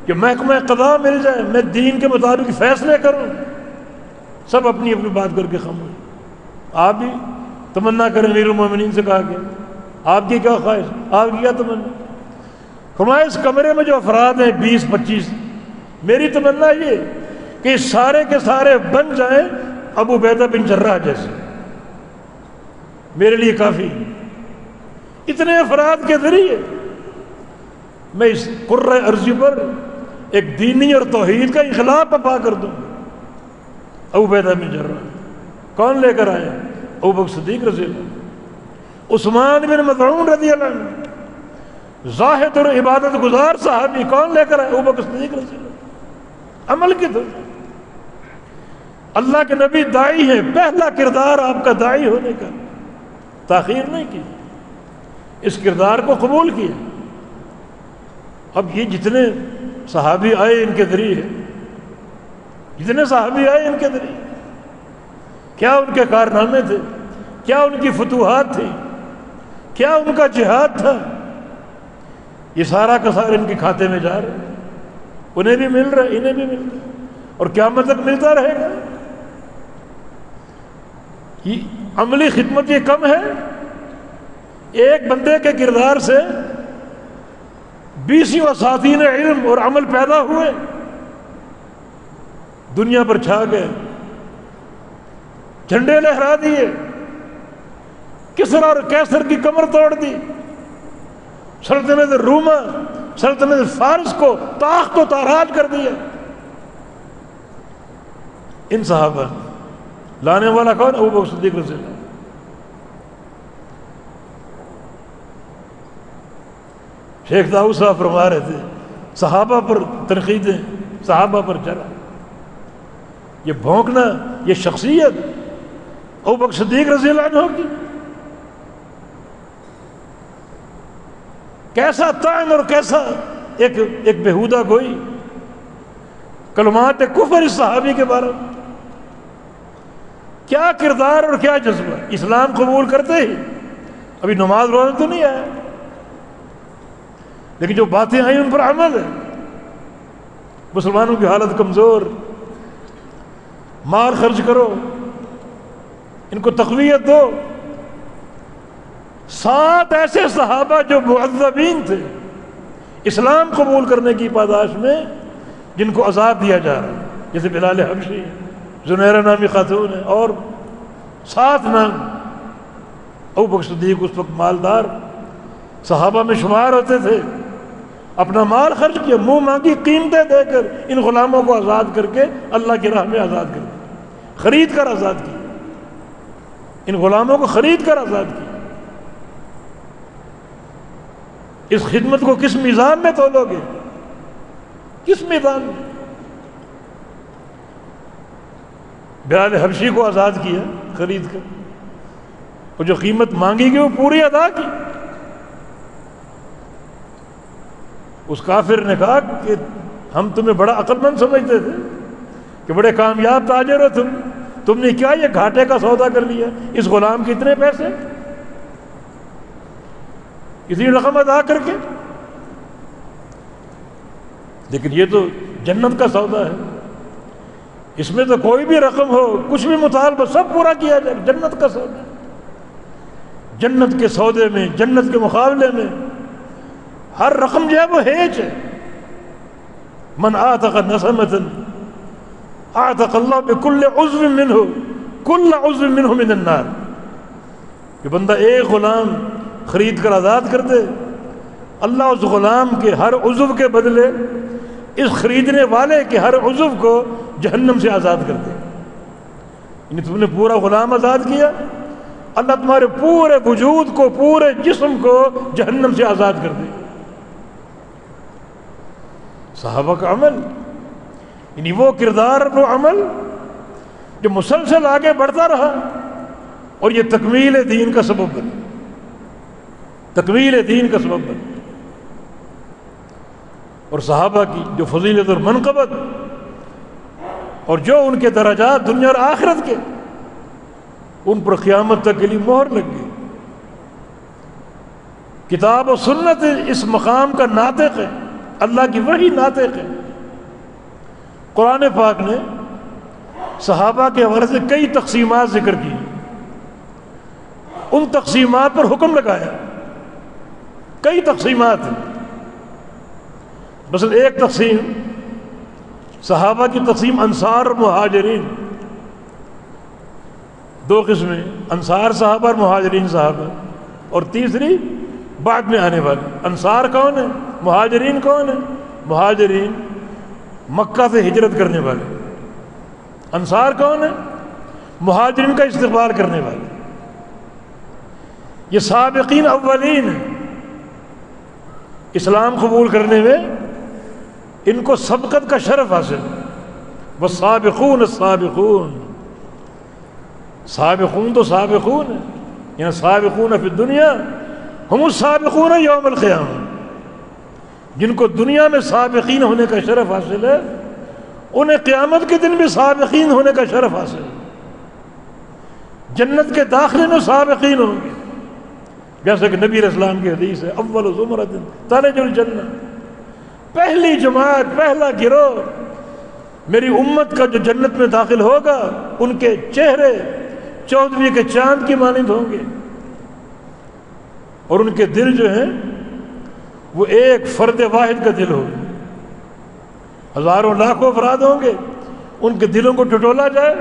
کہ محکمہ قضاء مل جائے، میں دین کے مطابق فیصلے کروں۔ سب اپنی اپنی بات کر کے خاموش۔ آپ بھی تمنا کریں، امیر المومنین سے کہا گیا آپ کی کیا خواہش، آپ کی کیا تمنا؟ فرمایا اس کمرے میں جو افراد ہیں 20-25، میری تمنا یہ کہ سارے کے سارے بن جائیں ابو عبیدہ بن جراح جیسے، میرے لیے کافی۔ اتنے افراد کے ذریعے میں اس قرۂ ارضی پر ایک دینی اور توحید کا انقلاب برپا کر دوں۔ ابو عبیدہ بن جراح کون لے کر آیا؟ ابوبکر صدیق رضی اللہ عنہ، عثمان بن مظعون رضی اللہ عنہ، زاہد اور عبادت گزار صحابی کون لے کر آئے؟ ابوبکر صدیق رضی اللہ عنہ۔ عمل کی طرف اللہ کے نبی داعی ہیں، پہلا کردار آپ کا داعی ہونے کا، تاخیر نہیں کی، اس کردار کو قبول کیا۔ اب یہ جتنے صحابی آئے ان کے ذریعے، جتنے صحابی آئے ان کے ذریعے، کیا ان کے کارنامے تھے، کیا ان کی فتوحات تھی، کیا ان کا جہاد تھا، یہ سارا کا سارا ان کے کھاتے میں جا رہا ہے، انہیں بھی مل رہا ہے، انہیں بھی مل رہا ہے، اور قیامت تک ملتا رہے گا۔ یہ عملی خدمت یہ کم ہے، ایک بندے کے کردار سے 20 اساتین علم اور عمل پیدا ہوئے، دنیا پر چھا گئے، جھنڈے لہرا دیے، کسرا اور کیسر کی کمر توڑ دی، سلطنت روما، سلطنت فارس کو تاخت و تاراج کر دیا۔ ان صحابہ لانے والا کون؟ ابوبکر صدیق رضی اللہ عنہ۔ شیخ داؤد صاحب فرما رہے تھے صحابہ پر تنقیدیں، صحابہ پر چلا، یہ بھونکنا، یہ شخصیت ابوبکر صدیق رضی اللہ عنہ کی، کیسا طعن اور کیسا ایک بےہودہ گوئی، کلمات کفر اس صحابی کے بارے میں، کیا کردار اور کیا جذبہ، اسلام قبول کرتے ہی ابھی نماز روزہ تو نہیں آیا، لیکن جو باتیں آئیں ان پر عمل ہے۔ مسلمانوں کی حالت کمزور، مال خرچ کرو، ان کو تقویت دو۔ 7 ایسے صحابہ جو معذبین تھے اسلام قبول کرنے کی پاداش میں، جن کو عذاب دیا جا رہا ہے، جیسے بلال حبشی، زنیرہ نامی خاتون ہے، اور 7 نام۔ ابوبکر صدیق اس وقت مالدار صحابہ میں شمار ہوتے تھے، اپنا مال خرچ کیا، منہ مانگی قیمتیں دے کر ان غلاموں کو آزاد کر کے اللہ کی راہ میں آزاد کر دیا، خرید کر آزاد کیا، ان غلاموں کو خرید کر آزاد کیا۔ اس خدمت کو کس میزان میں تولو گے؟ کس میدان میں؟ بلال حبشی کو آزاد کیا خرید کر، اور جو قیمت مانگی گئی وہ پوری ادا کی۔ اس کافر نے کہا کہ ہم تمہیں بڑا عقل مند سمجھتے تھے، کہ بڑے کامیاب تاجر ہو تم، تم نے کیا یہ گھاٹے کا سودا کر لیا؟ اس غلام کے اتنے پیسے، اتنی رقم ادا کر کے؟ لیکن یہ تو جنت کا سودا ہے، اس میں تو کوئی بھی رقم ہو، کچھ بھی مطالبہ، سب پورا کیا جائے۔ جنت کا سودا، جنت کے سودے میں، جنت کے مقابلے میں ہر رقم جو ہے وہ ہیج ہے۔ من اعتق نسمۃ اعتق اللہ بکل عضو منہ کل عضو منہ من النار، کہ بندہ ایک غلام خرید کر آزاد کر دے، اللہ اس غلام کے ہر عضو کے بدلے اس خریدنے والے کے ہر عضو کو جہنم سے آزاد کر دے۔ یعنی تم نے پورا غلام آزاد کیا، اللہ تمہارے پورے وجود کو، پورے جسم کو جہنم سے آزاد کر دے۔ صحابہ کا عمل، یعنی وہ کردار، وہ عمل جو مسلسل آگے بڑھتا رہا اور یہ تکمیل دین کا سبب بنا، تکمیل دین کا سبب بنا۔ اور صحابہ کی جو فضیلت اور منقبت اور جو ان کے درجات دنیا اور آخرت کے، ان پر قیامت تک کے لیے مہر لگ گئی۔ کتاب و سنت اس مقام کا ناطق ہے، اللہ کی وحی ناطق ہے۔ قرآن پاک نے صحابہ کے حوالے سے کئی تقسیمات ذکر کی، ان تقسیمات پر حکم لگایا، کئی تقسیمات ہیں۔ مثلا ایک تقسیم صحابہ کی تقسیم انصار اور مہاجرین، دو قسمیں، انصار صحابہ اور مہاجرین صحابہ، اور تیسری بعد میں آنے والی۔ انصار کون ہے؟ مہاجرین کون ہے؟ مہاجرین مکہ سے ہجرت کرنے والے۔ انصار کون ہے؟ مہاجرین کا استقبال کرنے والے۔ یہ سابقین اولین ہیں، اسلام قبول کرنے میں ان کو سبقت کا شرف حاصل ہے۔ والسابقون السابقون، سابقون تو سابقون ہیں، یعنی سابقون فی الدنیا ہم السابقون یوم القیامہ، جن کو دنیا میں سابقین ہونے کا شرف حاصل ہے، انہیں قیامت کے دن بھی سابقین ہونے کا شرف حاصل ہے۔ جنت کے داخلے میں سابقین ہوں گے، جیسا کہ نبی علیہ السلام کی حدیث ہے، اول زمرۃ تلج الجنہ، پہلی جماعت، پہلا گروہ میری امت کا جو جنت میں داخل ہوگا، ان کے چہرے 14ویں کے چاند کی مانند ہوں گے، اور ان کے دل جو ہیں وہ ایک فرد واحد کا دل ہوگا۔ ہزاروں لاکھوں افراد ہوں گے، ان کے دلوں کو ٹٹولا جائے،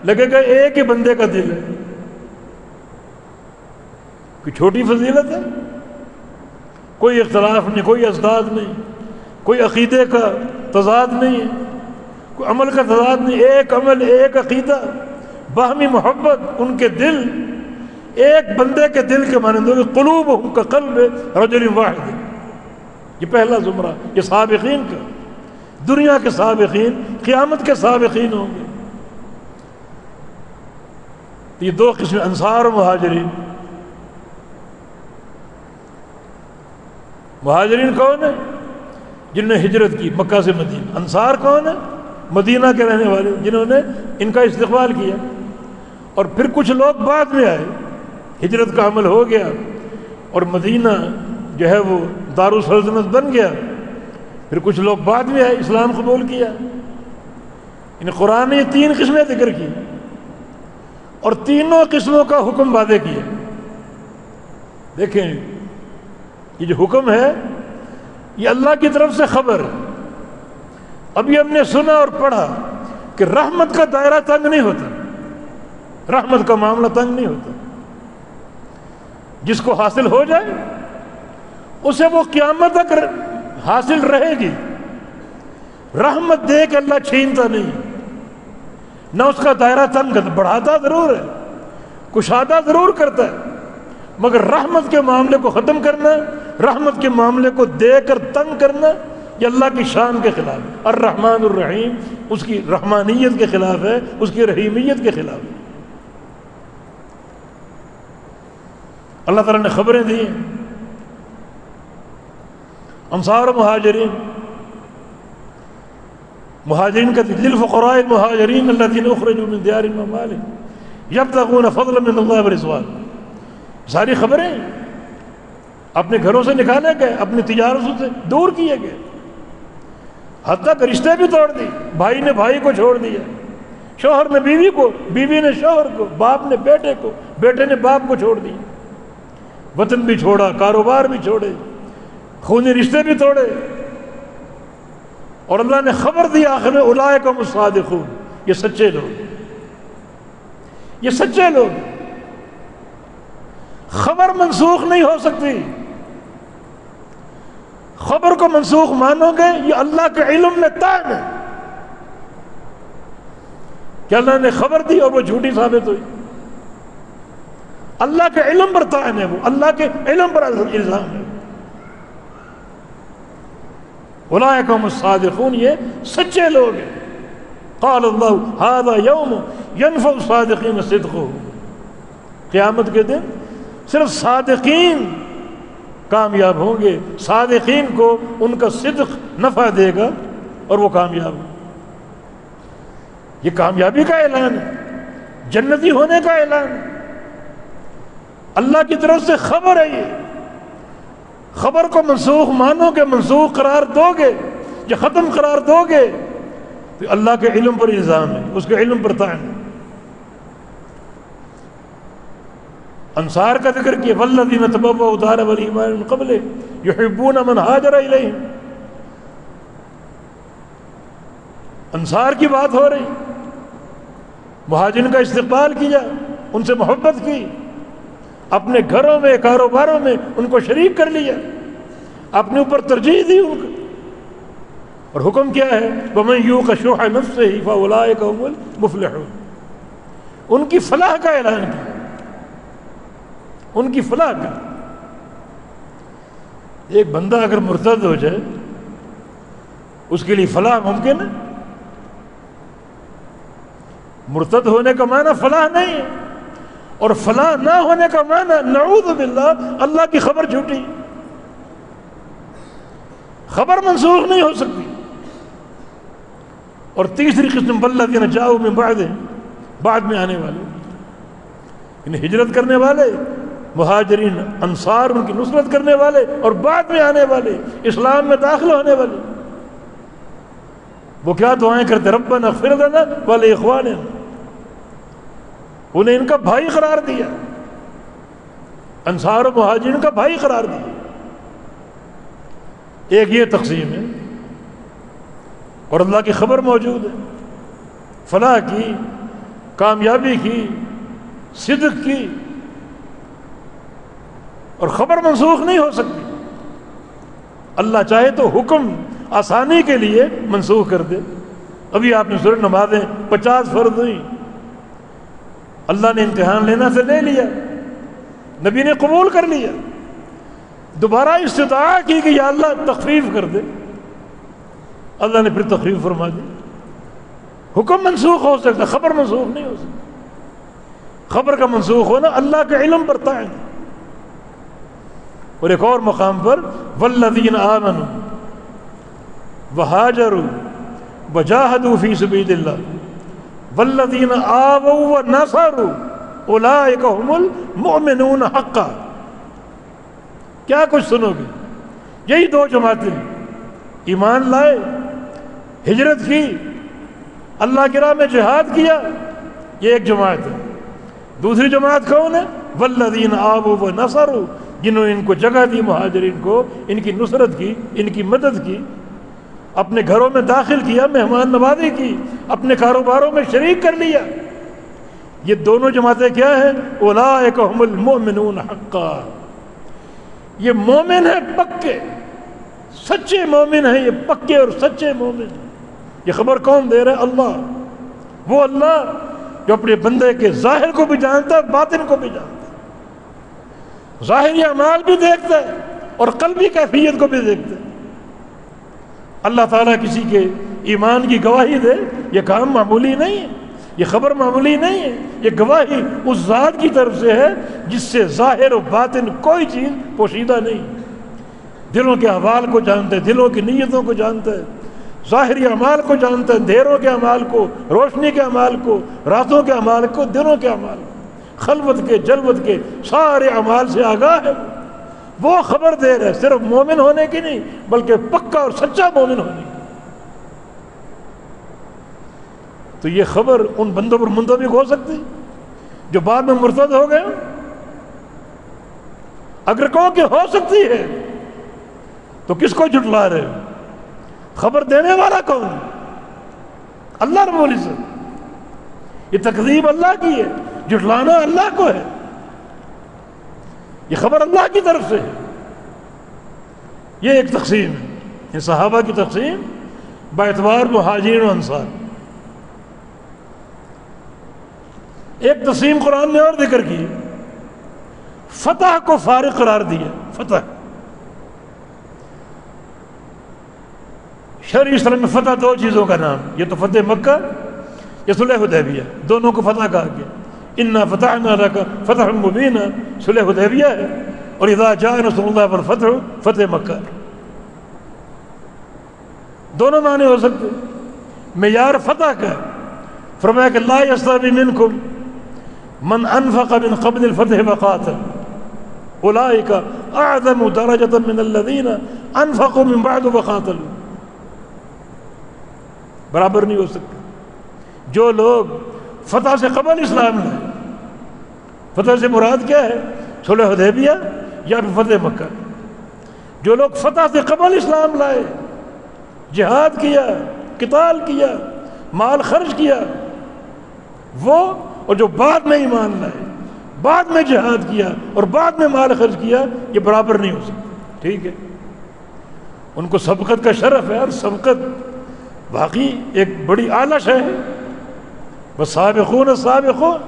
لگے گا ایک ہی بندے کا دل ہے۔ کوئی چھوٹی فضیلت ہے؟ کوئی اختلاف نہیں، کوئی ازداد نہیں، کوئی عقیدے کا تضاد نہیں ہے، کوئی عمل کا تضاد نہیں، ایک عمل، ایک عقیدہ، باہمی محبت، ان کے دل ایک بندے کے دل کے مانند ہوگے، قلوبہم کا قلب رجل واحد۔ یہ پہلا زمرہ، یہ سابقین کا، دنیا کے سابقین، قیامت کے سابقین ہوں گے۔ یہ دو قسم، انصار و مہاجرین۔ مہاجرین کون ہے؟ جنہوں نے ہجرت کی مکہ سے مدینہ۔ انصار کون ہے؟ مدینہ کے رہنے والے، جنہوں نے ان کا استقبال کیا۔ اور پھر کچھ لوگ بعد میں آئے، ہجرت کا عمل ہو گیا اور مدینہ جو ہے وہ دارالسلطنت بن گیا، پھر کچھ لوگ بعد میں آئے، اسلام قبول کیا۔ ان قرآن نے یہ تین قسمیں ذکر کی اور تینوں قسموں کا حکم واضح کیا۔ دیکھیں یہ جو حکم ہے یہ اللہ کی طرف سے خبر ہے۔ ابھی ہم نے سنا اور پڑھا کہ رحمت کا دائرہ تنگ نہیں ہوتا، رحمت کا معاملہ تنگ نہیں ہوتا، جس کو حاصل ہو جائے اسے وہ قیامت تک حاصل رہے گی۔ رحمت دے کے اللہ چھینتا نہیں، نہ اس کا دائرہ تنگ کرتا، بڑھاتا ضرور ہے، کشادہ ضرور کرتا ہے، مگر رحمت کے معاملے کو ختم کرنا، رحمت کے معاملے کو دے کر تنگ کرنا، یہ اللہ کی شان کے خلاف ہے۔ الرحمن الرحیم اس کی رحمانیت کے خلاف ہے، اس کی رحیمیت کے خلاف ہے۔ اللہ تعالیٰ نے خبریں دی ہیں۔ انصار و مہاجرین، مہاجرین کا للفقراء المہاجرین الذین اخرجوا من دیارہم واموالہم یبتغون فضلا من اللہ ورضوانہ. ساری خبریں اپنے گھروں سے نکالے گئے، اپنی تجارتوں سے دور کیے گئے، حتیٰ کہ رشتے بھی توڑ دی. بھائی نے بھائی کو چھوڑ دیا، شوہر نے بیوی کو، بیوی نے شوہر کو، باپ نے بیٹے کو، بیٹے نے باپ کو چھوڑ دیا. وطن بھی چھوڑا، کاروبار بھی چھوڑے، خونی رشتے بھی توڑے. اور اللہ نے خبر دی آخر میں اولئک هم الصادقون، یہ سچے لوگ، یہ سچے لوگ. خبر منسوخ نہیں ہو سکتی. خبر کو منسوخ مانو گے یہ اللہ کے علم میں تعین ہے کہ اللہ نے خبر دی اور وہ جھوٹی ثابت ہوئی. اللہ کے علم پر تعین ہے، وہ اللہ کے علم پر الزام ہے. اولئک هم الصادقون، یہ سچے لوگ ہیں. قال اللہ ھذا یوم ینفع الصادقین صدقہم. قیامت کے دن صرف صادقین کامیاب ہوں گے، صادقین کو ان کا صدق نفع دے گا اور وہ کامیاب ہوں. یہ کامیابی کا اعلان ہے، جنتی ہونے کا اعلان ہے. اللہ کی طرف سے خبر ہے. یہ خبر کو منسوخ مانو گے، منسوخ قرار دو گے یا ختم قرار دو گے تو اللہ کے علم پر الزام ہے، اس کے علم پر تعین ہے. انصار کا ذکر کیا، والذین تبوؤا الدار والایمان من قبل یحبون من ہاجر الیہم. انصار کی بات ہو رہی، مہاجرین کا استقبال کیا، ان سے محبت کی، اپنے گھروں میں کاروباروں میں ان کو شریک کر لیا، اپنے اوپر ترجیح دی ان کو. اور حکم کیا ہے؟ وَمَن یُوقَ شُحَّ نَفْسِهِ فَأُولَٰئِکَ هُمُ الْمُفْلِحُونَ. ان کی فلاح کا اعلان کیا، ان کی فلاح کا. ایک بندہ اگر مرتد ہو جائے اس کے لیے فلاح ممکن ہے؟ مرتد ہونے کا معنی فلاح نہیں ہے، اور فلاح نہ ہونے کا معنی نعوذ باللہ اللہ کی خبر جھوٹی. خبر منسوخ نہیں ہو سکتی. اور تیسری قسم والذین جاؤوا من بعدہم، بعد میں آنے والے، یعنی ہجرت کرنے والے، مہاجرین انصار، ان کی نصرت کرنے والے، اور بعد میں آنے والے، اسلام میں داخل ہونے والے. وہ کیا دعائیں کرتے؟ ربنا اغفر لنا ولاخواننا. انہیں ان کا بھائی قرار دیا، انصار و مہاجرین کا بھائی قرار دیا. ایک یہ تقسیم ہے. اور اللہ کی خبر موجود ہے، فلاح کی، کامیابی کی، صدق کی، اور خبر منسوخ نہیں ہو سکتی. اللہ چاہے تو حکم آسانی کے لیے منسوخ کر دے. ابھی آپ نے سورہ نمازیں 50 فرض ہوئی، اللہ نے امتحان لینا سے لے لیا، نبی نے قبول کر لیا. دوبارہ استدعا کی کہ یا اللہ تخفیف کر دے، اللہ نے پھر تخفیف فرما دی. حکم منسوخ ہو سکتا، خبر منسوخ نہیں ہو سکتی. خبر کا منسوخ ہونا اللہ کے علم پر تعین. اور ایک اور مقام پر والذین آمنوا وہاجروا وجاہدوا فی سبیل اللہ والذین آووا ونصروا اولئک هم المؤمنون حقا. کیا کچھ سنو گے؟ یہی دو جماعتیں، ایمان لائے، ہجرت کی، اللہ کی راہ میں جہاد کیا، یہ ایک جماعت ہے. دوسری جماعت کون ہے؟ والذین آووا ونصروا، جنہوں نے ان کو جگہ دی، مہاجرین کو، ان کی نصرت کی، ان کی مدد کی، اپنے گھروں میں داخل کیا، مہمان نوازی کی، اپنے کاروباروں میں شریک کر لیا. یہ دونوں جماعتیں کیا ہیں؟ اولئک هم المؤمنون حقا. یہ مومن ہیں پکے، سچے مومن ہیں، یہ پکے اور سچے مومن ہیں. یہ خبر کون دے رہا ہے؟ اللہ. وہ اللہ جو اپنے بندے کے ظاہر کو بھی جانتا ہے، باطن کو بھی جانتا ہے، ظاہری اعمال بھی دیکھتا ہے اور قلبی کیفیت کو بھی دیکھتا ہے. اللہ تعالیٰ کسی کے ایمان کی گواہی دے، یہ کام معمولی نہیں ہے، یہ خبر معمولی نہیں ہے. یہ گواہی اس ذات کی طرف سے ہے جس سے ظاہر و باطن کوئی چیز پوشیدہ نہیں. دلوں کے احوال کو جانتا ہے، دلوں کی نیتوں کو جانتا ہے، ظاہری اعمال کو جانتا ہے، اندھیروں کے اعمال کو، روشنی کے اعمال کو، راتوں کے اعمال کو، دنوں کے اعمال کو، خلوت کے جلوت کے سارے اعمال سے آگاہ ہے۔ وہ خبر دے رہا ہے صرف مومن ہونے کی نہیں، بلکہ پکا اور سچا مومن ہونے کی۔ تو یہ خبر ان بندوں پر منطبق ہو سکتی جو بعد میں مرتد ہو گئے؟ اگر کہو کہ ہو سکتی ہے تو کس کو جھٹلا رہے ہو؟ خبر دینے والا کون ہے؟ اللہ رب العزت۔ یہ تکذیب اللہ کی ہے، جھٹلانا اللہ کو ہے، یہ خبر اللہ کی طرف سے ہے۔ یہ ایک تقسیم ہے، یہ صحابہ کی تقسیم باعتبار مہاجرین و انصار۔ ایک تقسیم قرآن نے اور ذکر کی، فتح کو فارغ قرار دیا۔ فتح شرعی اسلام میں فتح دو چیزوں کا نام، یہ تو فتح مکہ یا صلح حدیبیہ، دونوں کو فتح کہا گیا۔ انا فتحنا لک فتح مبینا صلح حدیبیہ ہے، اور اذا جاء نصر اللہ والفتح فتح مکہ۔ دونوں معنی ہو سکتے۔ معیار فتح کا فرمایا کہ لا یستوی منکم من انفق من قبل الفتح وقاتل اولئک اعظم درجۃ من الذین انفقوا من بعد وقاتلوا۔ برابر نہیں ہو سکتے۔ جو لوگ فتح سے قبل اسلام لائے، فتح سے مراد کیا ہے؟ صلح حدیبیہ یا پھر فتح مکہ۔ جو لوگ فتح سے قبل اسلام لائے، جہاد کیا، قتال کیا، مال خرچ کیا، وہ، اور جو بعد میں ایمان لائے، بعد میں جہاد کیا اور بعد میں مال خرچ کیا، یہ برابر نہیں ہو سکتے۔ ٹھیک ہے، ان کو سبقت کا شرف ہے، اور سبقت باقی ایک بڑی اعلیٰ شے ہے۔ بس سابقون السابقون،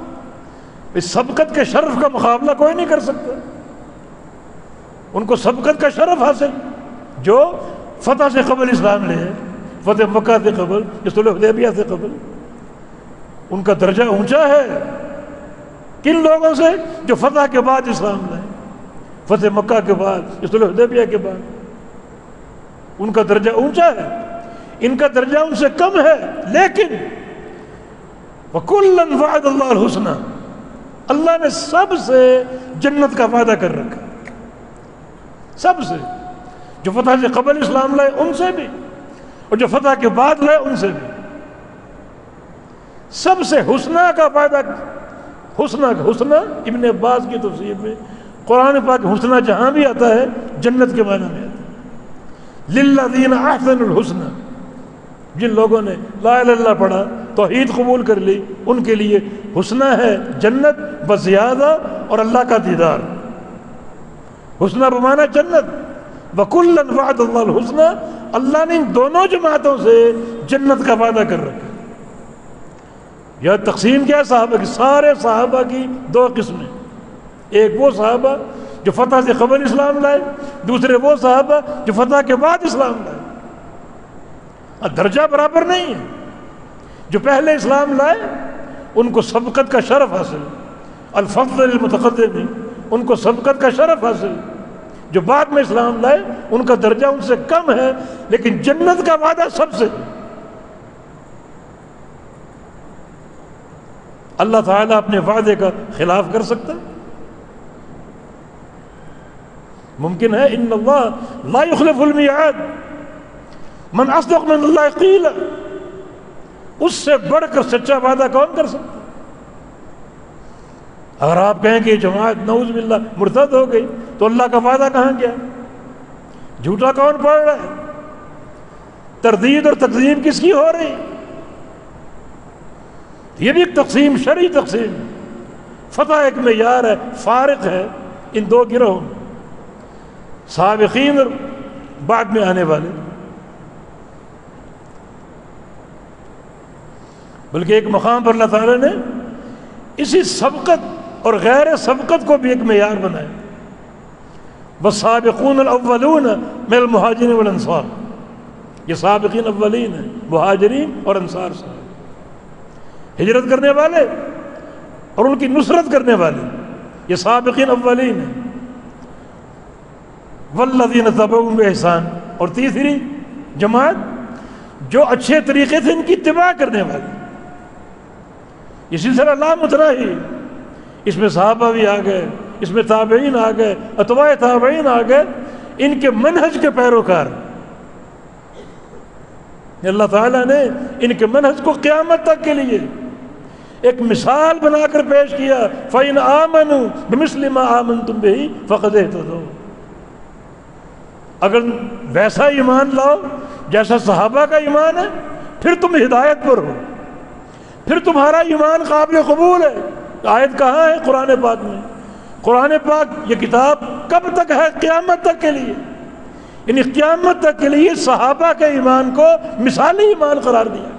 اس سبقت کے شرف کا مقابلہ کوئی نہیں کر سکتا۔ ان کو سبقت کا شرف حاصل جو فتح سے قبل اسلام لے، فتح مکہ سے قبل، صلح حدیبیہ سے قبل، ان کا درجہ اونچا ہے کن لوگوں سے؟ جو فتح کے بعد اسلام لائے، فتح مکہ کے بعد، صلح حدیبیہ کے بعد، ان کا درجہ اونچا ہے۔ ان کا درجہ ان سے کم ہے، لیکن وَكُلًّا وَعَدَ اللَّهُ الْحُسْنَى، اللہ نے سب سے جنت کا وعدہ کر رکھا، سب سے۔ جو فتح سے قبل اسلام لائے ان سے بھی، اور جو فتح کے بعد لائے ان سے بھی، سب سے حسنہ کا وعدہ۔ حسنہ ابن عباس کی تفسیر میں قرآن پاک حسنہ جہاں بھی آتا ہے جنت کے معنی میں آتا ہے۔ لِلَّذِينَ أَحْسَنُوا الْحُسْنَى، جن لوگوں نے لا الہ الا اللہ پڑھا، توحید قبول کر لی، ان کے لیے حسنہ ہے جنت بزیادہ اور اللہ کا دیدار۔ حسنہ بمعنی جنت۔ وَكُلًّا وَعَدَ اللَّهُ الْحُسْنَى، اللہ نے ان دونوں جماعتوں سے جنت کا وعدہ کر رکھا۔ یہ تقسیم کیا ہے صحابہ کی؟ سارے صحابہ کی دو قسمیں، ایک وہ صحابہ جو فتح سے قبل اسلام لائے، دوسرے وہ صحابہ جو فتح کے بعد اسلام لائے۔ درجہ برابر نہیں ہے۔ جو پہلے اسلام لائے ان کو سبقت کا شرف حاصل، الفضل للمتقدمین، ان کو سبقت کا شرف حاصل۔ جو بعد میں اسلام لائے ان کا درجہ ان سے کم ہے، لیکن جنت کا وعدہ سب سے۔ اللہ تعالیٰ اپنے وعدے کا خلاف کر سکتا ہے؟ ممکن ہے؟ ان اللہ لا یخلف المیعاد، من اصدق من اللہ قیلا، اس سے بڑھ کر سچا وعدہ کون کر سکتا؟ اگر آپ کہیں کہ یہ جماعت نعوذ باللہ مرتد ہو گئی تو اللہ کا وعدہ کہاں گیا؟ جھوٹا کون پڑھ رہا ہے؟ تردید اور تکذیب کس کی ہو رہی؟ یہ بھی ایک تقسیم، شرعی تقسیم۔ فتح ایک معیار ہے، فارق ہے ان دو گروہوں، سابقین اور بعد میں آنے والے۔ بلکہ ایک مقام پر اللہ تعالیٰ نے اسی سبقت اور غیر سبقت کو بھی ایک معیار بنایا۔ والسابقون الاولون من المہاجرین والانصار، یہ سابقین اولین ہیں، مہاجرین اور انصار سے، ہجرت کرنے والے اور ان کی نصرت کرنے والے، یہ سابقین اولین ہیں۔ والذین تبعوہم بإحسان، اور تیسری جماعت جو اچھے طریقے تھے ان کی اتباع کرنے والے. یہ سلسلہ لامتناہی، اس میں صحابہ بھی آ گئے، اس میں تابعین آ گئے، اتباع تابعین آ گئے، ان کے منہج کے پیروکار. اللہ تعالیٰ نے ان کے منہج کو قیامت تک کے لیے ایک مثال بنا کر پیش کیا. فَإِنْ آمَنُوا بِمِثْلِ مَا آمَنْتُمْ بِهِ فَقَدْ اهْتَدَوْا. اگر ویسا ایمان لاؤ جیسا صحابہ کا ایمان ہے پھر تم ہدایت پر ہو، پھر تمہارا ایمان قابل قبول ہے. آیت کہاں ہے؟ قرآن پاک میں. قرآن پاک یہ کتاب کب تک ہے؟ قیامت تک کے لیے. یعنی قیامت تک کے لیے صحابہ کے ایمان کو مثالی ایمان قرار دیا.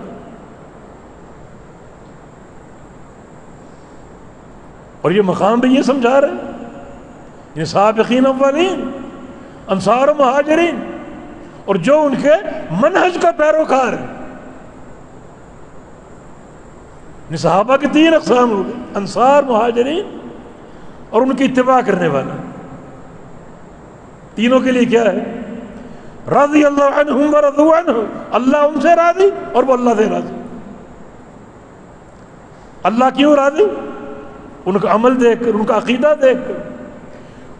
اور یہ مقام بھی یہ سمجھا رہے ہیں یہ سابقین اولین، انصار و مہاجرین، اور جو ان کے منہج کا پیروکار ہے. صحابہ کے 3 اقسام ہو گئے، انصار، مہاجرین اور ان کی اتباع کرنے والا. تینوں کے لیے کیا ہے؟ رضی اللہ عنہم ورضوا عنہ، اللہ ان سے راضی اور وہ اللہ سے راضی. اللہ کیوں راضی؟ ان کا عمل دیکھ کر، ان کا عقیدہ دیکھ کر،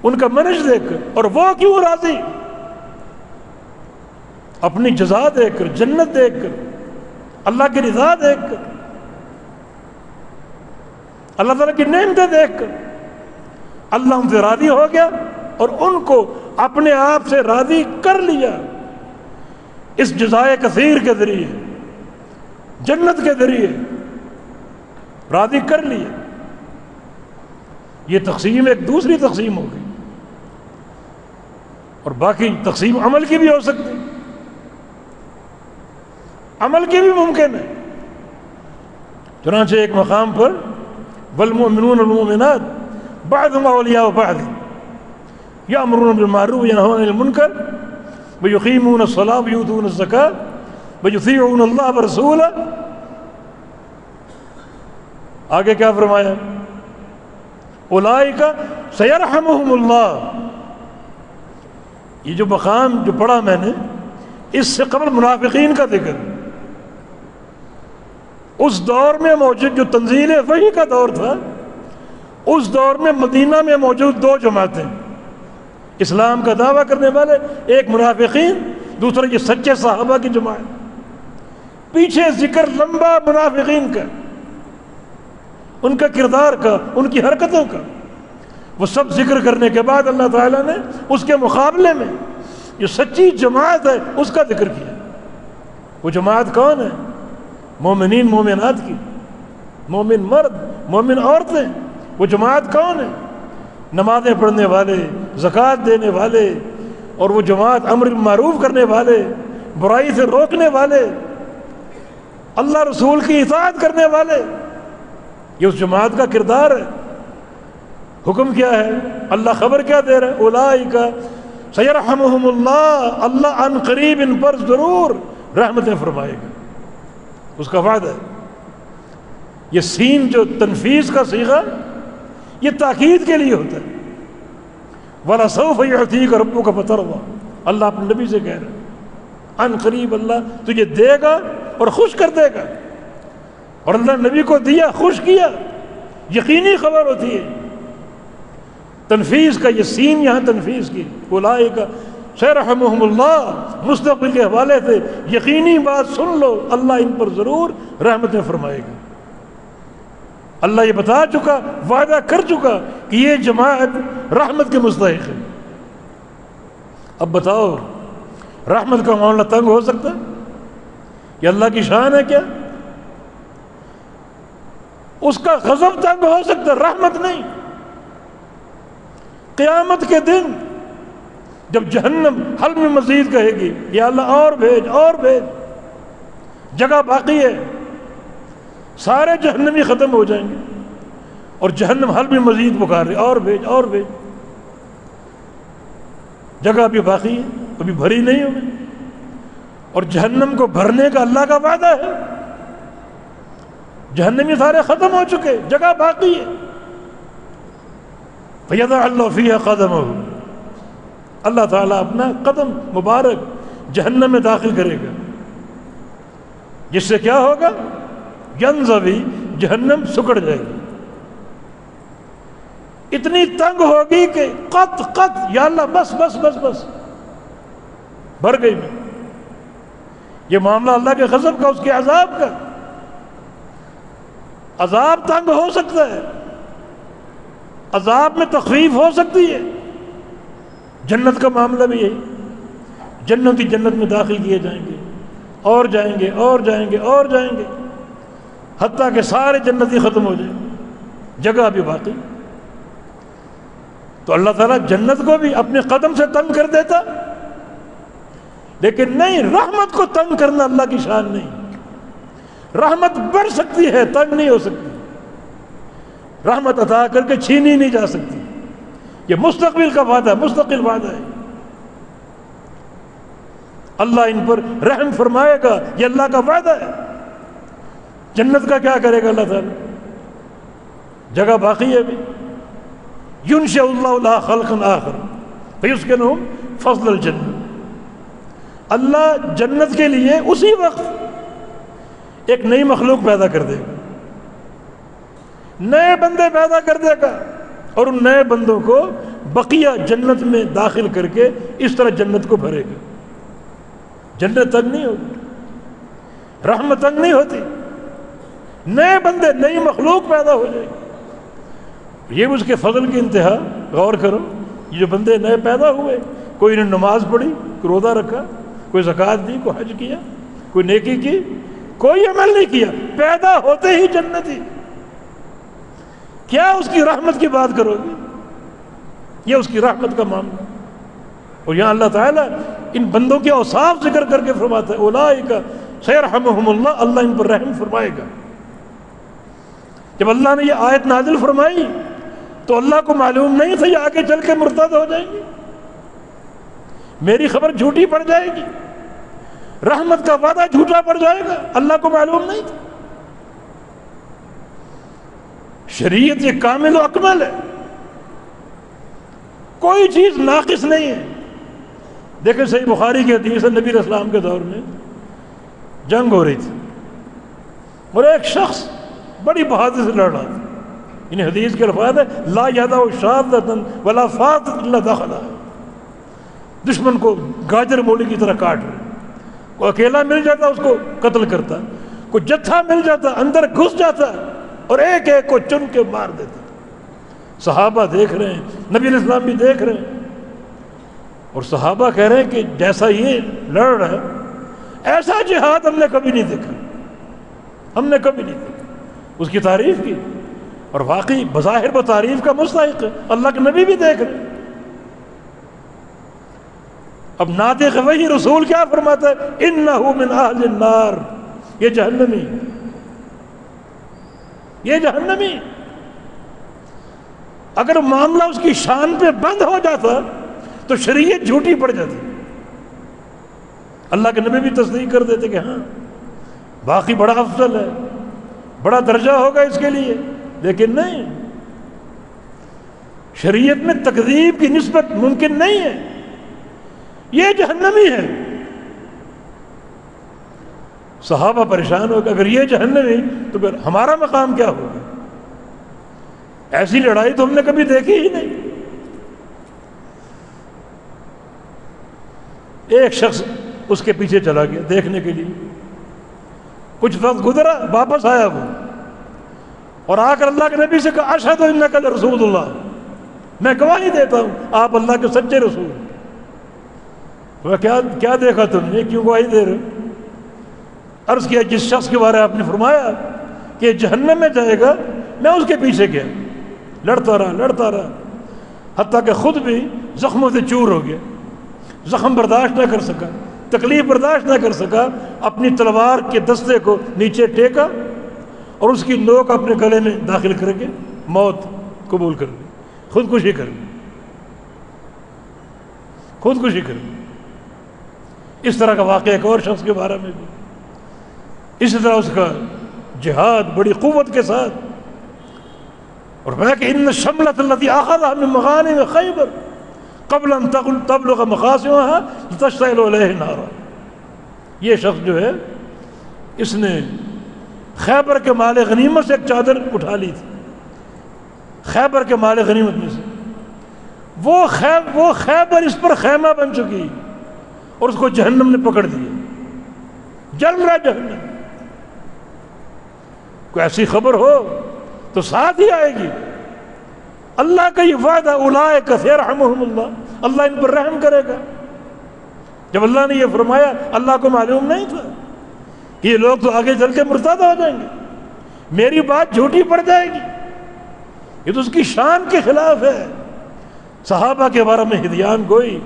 ان کا منہج دیکھ کر. اور وہ کیوں راضی؟ اپنی جزا دیکھ کر، جنت دیکھ کر، اللہ کی رضا دیکھ کر، اللہ تعالیٰ کی نعمتیں دیکھ کر اللہ ان سے راضی ہو گیا اور ان کو اپنے آپ سے راضی کر لیا. اس جزائے کثیر کے ذریعے، جنت کے ذریعے راضی کر لیا. یہ تقسیم ایک دوسری تقسیم ہو گئی. اور باقی تقسیم عمل کی بھی ہو سکتی، عمل کی بھی ممکن ہے. چنانچہ ایک مقام پر والمؤمنون والمؤمنات بعضهم اولیاء بعض یأمرون بالمعروف وینہون عن المنکر ویقیمون الصلاة ویؤتون الزکاة ویطیعون اللہ ورسولہ. آگے کیا فرمایا؟ اولئک سیرحمہم اللہ. یہ جو مقام جو پڑھا میں نے، اس سے قبل منافقین کا ذکر. اس دور میں موجود جو تنزیل وحی کا دور تھا، اس دور میں مدینہ میں موجود 2 جماعتیں، اسلام کا دعویٰ کرنے والے، ایک منافقین، دوسرا یہ سچے صحابہ کی جماعت. پیچھے ذکر لمبا منافقین کا، ان کا کردار کا، ان کی حرکتوں کا. وہ سب ذکر کرنے کے بعد اللہ تعالیٰ نے اس کے مقابلے میں جو سچی جماعت ہے اس کا ذکر کیا. وہ جماعت کون ہے؟ مومنین مومنات کی، مومن مرد، مومن عورتیں. وہ جماعت کون ہے؟ نمازیں پڑھنے والے، زکوٰۃ دینے والے، اور وہ جماعت امر بالمعروف کرنے والے، برائی سے روکنے والے، اللہ رسول کی اطاعت کرنے والے. یہ اس جماعت کا کردار ہے. حکم کیا ہے؟ اللہ خبر کیا دے رہا ہے؟ اولئک سیرحمہم اللہ، اللہ عن قریب ان پر ضرور رحمتیں فرمائے گا. اس کا وعدہ ہے. یہ سین جو تنفیذ کا صیغہ، یہ تاکید کے لیے ہوتا ہے. وَلَسَوْفَ يُعْطِيكَ رَبُّكَ فَتَرْضَىٰ. اللہ اپنے نبی سے کہہ رہا ہے عن قریب اللہ تجھے دے گا اور خوش کر دے گا. اور اللہ نبی کو دیا، خوش کیا، یقینی خبر ہوتی ہے. تنفیذ کا یہ سین یہاں تنفیذ کی. اولئک سیرحمہم اللہ، مستقبل کے حوالے سے یقینی بات سن لو، اللہ ان پر ضرور رحمتیں فرمائے گا. اللہ یہ بتا چکا، وعدہ کر چکا کہ یہ جماعت رحمت کے مستحق ہے. اب بتاؤ، رحمت کا معاملہ تنگ ہو سکتا ہے؟ یہ اللہ کی شان ہے کیا؟ اس کا غضب تنگ ہو سکتا ہے، رحمت نہیں. قیامت کے دن جب جہنم حل میں مزید کہے گی یا اللہ اور بھیج، اور بھیج، جگہ باقی ہے، سارے جہنمی ختم ہو جائیں گے اور جہنم حل میں مزید پکار رہے، اور بھیج، اور بھیج، جگہ بھی باقی ہے، ابھی بھری نہیں ہوگی. اور جہنم کو بھرنے کا اللہ کا وعدہ ہے. جہنمی سارے ختم ہو چکے، جگہ باقی ہے. فَيَضَعَ اللَّهُ فِيهَا قَدَمَهُ، اللہ تعالیٰ اپنا قدم مبارک جہنم میں داخل کرے گا. جس سے کیا ہوگا؟ ینزوی، جہنم سکڑ جائے گی، اتنی تنگ ہوگی کہ قط قط، یا اللہ بس بس بس بس، بھر گئی میں۔ یہ معاملہ اللہ کے غضب کا، اس کے عذاب کا۔ عذاب تنگ ہو سکتا ہے، عذاب میں تخفیف ہو سکتی ہے۔ جنت کا معاملہ بھی یہی، جنتی جنت میں داخل کیے جائیں گے، اور جائیں گے اور جائیں گے اور جائیں گے، حتیٰ کہ سارے جنتی ختم ہو جائیں گے، جگہ بھی باقی۔ تو اللہ تعالیٰ جنت کو بھی اپنے قدم سے تنگ کر دیتا، لیکن نہیں، رحمت کو تنگ کرنا اللہ کی شان نہیں۔ رحمت بڑھ سکتی ہے، تنگ نہیں ہو سکتی۔ رحمت عطا کر کے چھینی نہیں جا سکتی، یہ مستقبل کا وعدہ، مستقل وعدہ ہے۔ اللہ ان پر رحم فرمائے گا، یہ اللہ کا وعدہ ہے۔ جنت کا کیا کرے گا اللہ تعالیٰ؟ جگہ باقی ہے ابھی۔ ينشئ اللہ لها خلقا آخر فيسكنهم فضل الجنة، اللہ جنت کے لیے اسی وقت ایک نئی مخلوق پیدا کر دے گا، نئے بندے پیدا کر دے گا، اور ان نئے بندوں کو بقیہ جنت میں داخل کر کے اس طرح جنت کو بھرے گا۔ جنت تنگ نہیں ہوگی، رحمت تنگ نہیں ہوتی، نئے بندے، نئی مخلوق پیدا ہو جائے گی۔ یہ اس کے فضل کی انتہا۔ غور کرو، یہ جو بندے نئے پیدا ہوئے، کوئی نے نماز پڑھی، کوئی روزہ رکھا، کوئی زکوٰۃ دی، کوئی حج کیا، کوئی نیکی کی، کوئی عمل نہیں کیا، پیدا ہوتے ہی جنتی، کیا اس کی رحمت کی بات کرو گے؟ یہ اس کی رحمت کا معاملہ۔ اور یہاں اللہ تعالیٰ ان بندوں کے اوصاف ذکر کر کے فرماتا ہے اولئک سیرحمہم اللہ، اللہ ان پر رحم فرمائے گا۔ جب اللہ نے یہ آیت نازل فرمائی تو اللہ کو معلوم نہیں تھا یہ آگے چل کے مرتد ہو جائیں گے، میری خبر جھوٹی پڑ جائے گی، رحمت کا وعدہ جھوٹا پڑ جائے گا، اللہ کو معلوم نہیں تھا۔ شریعت یہ کامل و اکمل ہے، کوئی چیز ناقص نہیں ہے۔ دیکھیں صحیح بخاری کی حدیث ہے، نبی علیہ السلام کے دور میں جنگ ہو رہی تھی، اور ایک شخص بڑی بہادری سے لڑ رہا تھا۔ ان حدیث کے الفاظ ہے لا یدع شاذۃ ولا فاضۃ الا دخلها، دشمن کو گاجر مولی کی طرح کاٹ رہے، کوئی اکیلا مل جاتا اس کو قتل کرتا، کوئی جتھا مل جاتا اندر گھس جاتا اور ایک ایک کو چن کے مار دیتا۔ صحابہ دیکھ رہے ہیں، نبی علیہ السلام بھی دیکھ رہے ہیں، اور صحابہ کہہ رہے ہیں کہ جیسا یہ لڑ رہا ہے ایسا جہاد ہم نے کبھی نہیں دیکھا، ہم نے کبھی نہیں دیکھا۔ اس کی تعریف کی، اور واقعی بظاہر وہ تعریف کا مستحق ہے، اللہ کے نبی بھی دیکھ رہے ہیں۔ اب ناطق وحی رسول کیا فرماتا ہے؟ انہ من اہل النار، یہ جہنمی، یہ جہنمی۔ اگر معاملہ اس کی شان پہ بند ہو جاتا تو شریعت جھوٹی پڑ جاتی، اللہ کے نبی بھی تصدیق کر دیتے کہ ہاں باقی بڑا افضل ہے، بڑا درجہ ہوگا اس کے لیے، لیکن نہیں، شریعت میں تکذیب کی نسبت ممکن نہیں ہے، یہ جہنمی ہے۔ صحابہ پریشان ہو گئے، اگر یہ جہنمی تو پھر ہمارا مقام کیا ہوگا؟ ایسی لڑائی تو ہم نے کبھی دیکھی ہی نہیں۔ ایک شخص اس کے پیچھے چلا گیا دیکھنے کے لیے، کچھ وقت گزرا، واپس آیا وہ، اور آ کر اللہ کے نبی سے کہا اشہد انک رسول اللہ، میں گواہی دیتا ہوں آپ اللہ کے سچے رسول۔ وہ کیا دیکھا تم نے، کیوں گواہی دے رہے؟ عرض کیا جس شخص کے بارے میں آپ نے فرمایا کہ یہ جہنم میں جائے گا، میں اس کے پیچھے گیا، لڑتا رہا حتیٰ کہ خود بھی زخموں سے چور ہو گیا، زخم برداشت نہ کر سکا، تکلیف برداشت نہ کر سکا، اپنی تلوار کے دستے کو نیچے ٹیکا اور اس کی نوک اپنے گلے میں داخل کر کے موت قبول کر لی، خودکشی کر لی، خودکشی کر لی۔ اس طرح کا واقعہ ایک اور شخص کے بارے میں بھی، اسی طرح اس کا جہاد بڑی قوت کے ساتھ، اور میں کہ ان الشملۃ التي اخذها من مغانم خیبر قبل ان تبلغ مقاصدها تشتعل علیہ نارا، یہ شخص جو ہے اس نے خیبر کے مال غنیمت سے ایک چادر اٹھا لی تھی، خیبر کے مال غنیمت میں سے، وہ خیبر اس پر خیمہ بن چکی اور اس کو جہنم نے پکڑ دیا، جل رہا جہنم۔ کوئی ایسی خبر ہو تو ساتھ ہی آئے گی۔ اللہ کا یہ وعدہ اولئک سیرحمہم اللہ، اللہ ان پر رحم کرے گا۔ جب اللہ نے یہ فرمایا اللہ کو معلوم نہیں تھا کہ یہ لوگ تو آگے چل کے مرتد ہو جائیں گے، میری بات جھوٹی پڑ جائے گی، یہ تو اس کی شان کے خلاف ہے۔ صحابہ کے بارے میں ہدیان گوئی،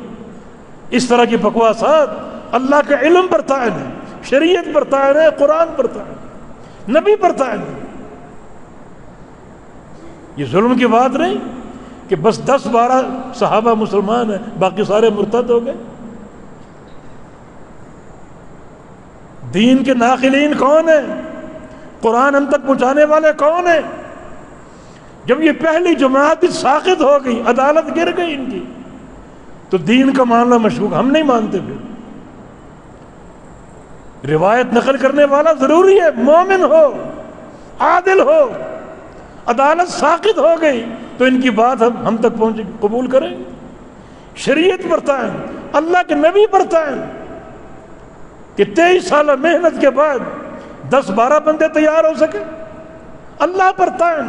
اس طرح کی بکواسات اللہ کے علم پر طعن ہے، شریعت پر طعن ہے، قرآن پر طعن ہے، نبی پر طعن ہے۔ یہ ظلم کی بات نہیں کہ بس 10-12 صحابہ مسلمان ہیں باقی سارے مرتد ہو گئے۔ دین کے ناقلین کون ہیں؟ قرآن ہم تک پہنچانے والے کون ہیں؟ جب یہ پہلی جماعت ساقط ہو گئی، عدالت گر گئی ان کی، تو دین کا معاملہ مشکوک، ہم نہیں مانتے۔ پھر روایت نقل کرنے والا ضروری ہے مومن ہو، عادل ہو۔ عدالت ساقط ہو گئی تو ان کی بات ہم تک پہنچ قبول کریں گے۔ شریعت پر طعن، اللہ کے نبی پر طعن کہ 23 سالہ محنت کے بعد 10-12 بندے تیار ہو سکے، اللہ پر طعن۔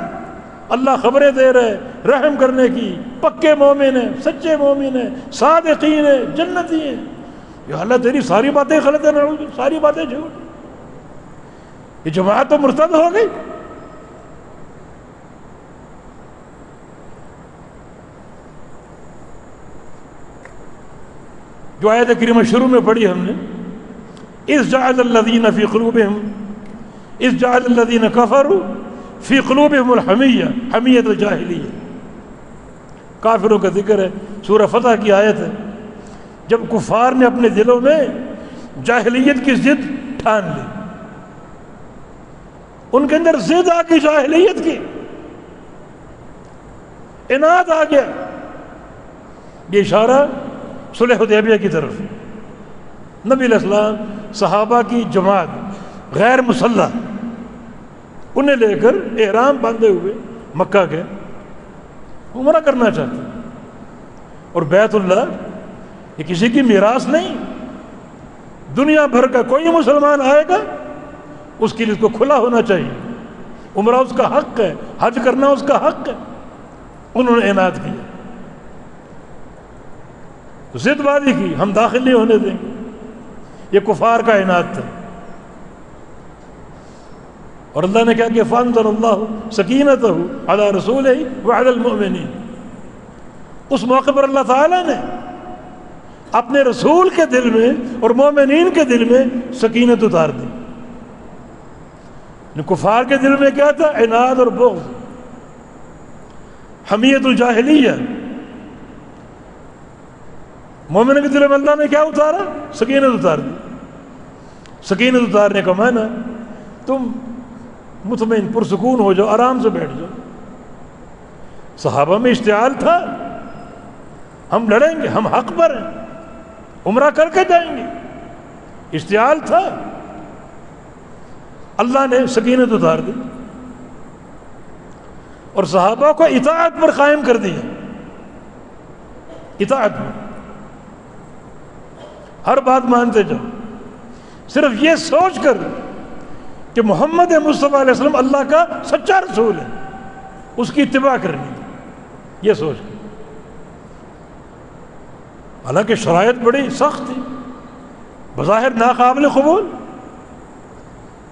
اللہ خبریں دے رہے رحم کرنے کی، پکے مومن ہیں، سچے مومن ہیں، صادقین ہیں، جنتی ہیں۔ یا اللہ تیری ساری باتیں غلط ہیں، ساری باتیں جھوٹ۔ یہ جماعت تو مرتد ہو گئی۔ جو آیت کریمہ شروع میں پڑھی ہم نے، اذ جعل الذین فی قلوبہم اذ جعل الذین کفروا فی قلوبہم الحمیہ، حمیۃ الجاہلیہ، کافروں کا ذکر ہے، سورہ فتح کی آیت ہے۔ جب کفار نے اپنے دلوں میں جاہلیت کی ضد ٹھان لی، ان کے اندر ضد آ گئی جاہلیت کی، عناد آ گیا۔ یہ اشارہ صلح حدیبیہ کی طرف، نبی علیہ السلام صحابہ کی جماعت غیر مسلح انہیں لے کر احرام باندھے ہوئے مکہ کے عمرہ کرنا چاہتے ہیں، اور بیت اللہ یہ کسی کی میراث نہیں، دنیا بھر کا کوئی مسلمان آئے گا اس کے لیے اس کو کھلا ہونا چاہیے، عمرہ اس کا حق ہے، حج کرنا اس کا حق ہے۔ انہوں نے عناد کیا، ضد بازی کی، ہم داخل نہیں ہونے دیں گے۔ یہ کفار کا عناد تھا، اور اللہ نے کیا کہ فانزل اللہ سکینتہ علی رسولہ وعلی المؤمنین، اس موقع پر اللہ تعالیٰ نے اپنے رسول کے دل میں اور مومنین کے دل میں سکینت اتار دی۔ کفار کے دل میں کیا تھا؟ عناد اور بغض، حمیت الجاہلیہ۔ مومن کے دل میں اللہ نے کیا اتارا؟ سکینت اتار دی۔ سکینت اتارنے کا معنی تم مطمئن پرسکون ہو جاؤ، آرام سے بیٹھ جاؤ۔ صحابہ میں اشتعال تھا، ہم لڑیں گے، ہم حق پر ہیں، عمرہ کر کے جائیں گے، اشتعال تھا۔ اللہ نے سکینت اتار دی اور صحابہ کو اطاعت پر قائم کر دیا، اطاعت پر، ہر بات مانتے جاؤ، صرف یہ سوچ کر کہ محمد مصطفیٰ علیہ السلام اللہ کا سچا رسول ہے، اس کی اتباع کرنی، یہ سوچ کر۔ حالانکہ شرائط بڑی سخت تھی، بظاہر ناقابل قبول۔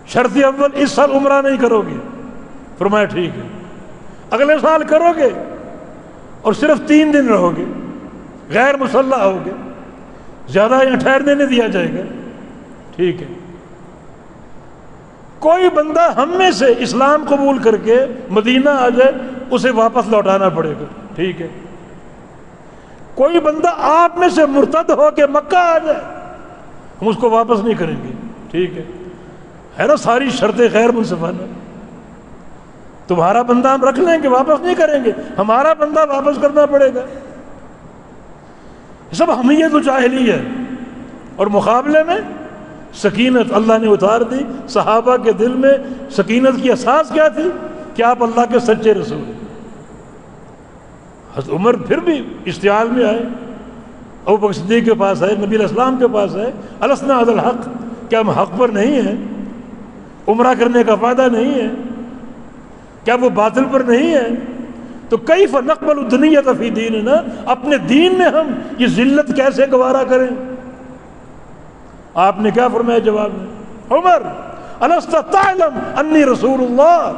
شرط اول، اس سال عمرہ نہیں کرو گے، فرمایا ٹھیک ہے، اگلے سال کرو گے اور صرف 3 دن رہو گے، غیر مسلح ہو گے، زیادہ یہاں ٹھہرنے نہیں دیا جائے گا، ٹھیک ہے۔ کوئی بندہ ہم میں سے اسلام قبول کر کے مدینہ آ جائے، اسے واپس لوٹانا پڑے گا، ٹھیک ہے۔ کوئی بندہ آپ میں سے مرتد ہو کے مکہ آ جائے، ہم اس کو واپس نہیں کریں گے، ٹھیک ہے نا؟ ساری شرطیں غیر منصفانہ۔ تمہارا بندہ ہم رکھ لیں گے، واپس نہیں کریں گے، ہمارا بندہ واپس کرنا پڑے گا۔ سب حمیت الجاہلیہ ہے، اور مقابلے میں سکینت اللہ نے اتار دی صحابہ کے دل میں۔ سکینت کی اساس کیا تھی؟ کہ آپ اللہ کے سچے رسول ہیں۔ حضرت عمر پھر بھی اشتعال میں آئے، ابوبکر صدیق کے پاس آئے، نبی علیہ السلام کے پاس آئے، السنا علی الحق، کیا ہم حق پر نہیں ہیں؟ عمرہ کرنے کا فائدہ نہیں ہے؟ کیا وہ باطل پر نہیں ہے؟ تو کیف نقبل الدنیۃ فی دیننا، اپنے دین میں ہم یہ ذلت کیسے گوارا کریں؟ آپ نے کیا فرمایا جواب میں؟ عمر الست تعلم انی رسول اللہ،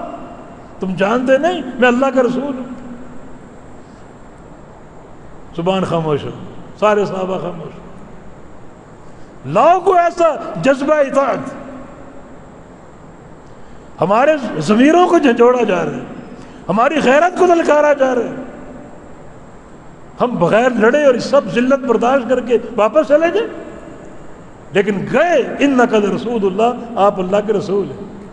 تم جانتے نہیں میں اللہ کا رسول ہوں؟ زبان خاموش ہو، سارے صحابہ خاموش ہو۔ لاؤ کو ایسا جذبہ اطاعت، ہمارے ضمیروں کو جھنجھوڑا جا رہا ہے، ہماری غیرت کو للکارا جا رہا ہے، ہم بغیر لڑے اور سب ذلت برداشت کر کے واپس چلے جائیں؟ لیکن گئے، انک لرسول اللہ، آپ اللہ کے رسول ہیں۔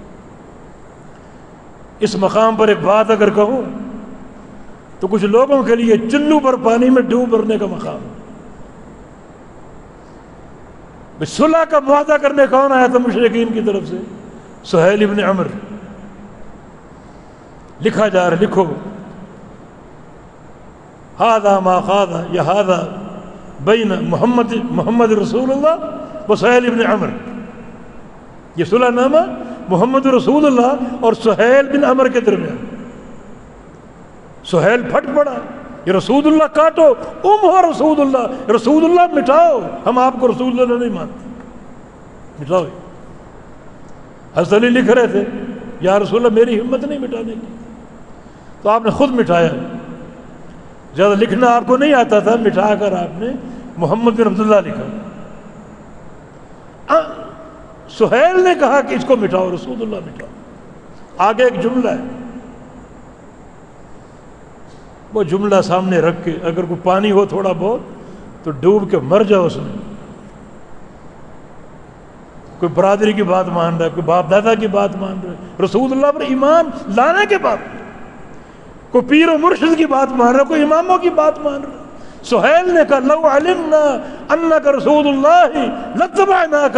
اس مقام پر ایک بات اگر کہوں تو کچھ لوگوں کے لیے چلو پر پانی میں ڈوب مرنے کا مقام۔ صلح کا معاہدہ کرنے کون آیا تھا مشرکین کی طرف سے؟ سہیل ابن عمر۔ لکھا جا رہا، لکھو ہذا ما قال یا ہذا بین محمد رسول اللہ و سہیل ابن عمر، یہ صلح نامہ محمد رسول اللہ اور سہیل بن عمر کے درمیان۔ سہیل پھٹ پڑا، یہ رسول اللہ کاٹو، ہو رسول اللہ، رسول اللہ مٹاؤ، ہم آپ کو رسول اللہ نہیں مانتے، مٹاؤ۔ حضرت علی لکھ رہے تھے یا رسول اللہ میری ہمت نہیں مٹانے کی، تو آپ نے خود مٹایا۔ زیادہ لکھنا آپ کو نہیں آتا تھا، مٹا کر آپ نے محمد بن عبداللہ لکھا۔ سہیل نے کہا کہ اس کو مٹاؤ، رسول اللہ مٹاؤ۔ آگے ایک جملہ ہے، وہ جملہ سامنے رکھ کے اگر کوئی پانی ہو تھوڑا بہت تو ڈوب کے مر جاؤ اس میں۔ کوئی برادری کی بات مان رہا ہے، کوئی باپ دادا کی بات مان رہا ہے، رسول اللہ پر ایمان لانے کے بعد کوئی پیر و مرشد کی بات مان رہا ہے، کوئی اماموں کی بات مان رہا ہے۔ سہیل نے کہا لو علمنا انک رسول اللہ لاتبعناک،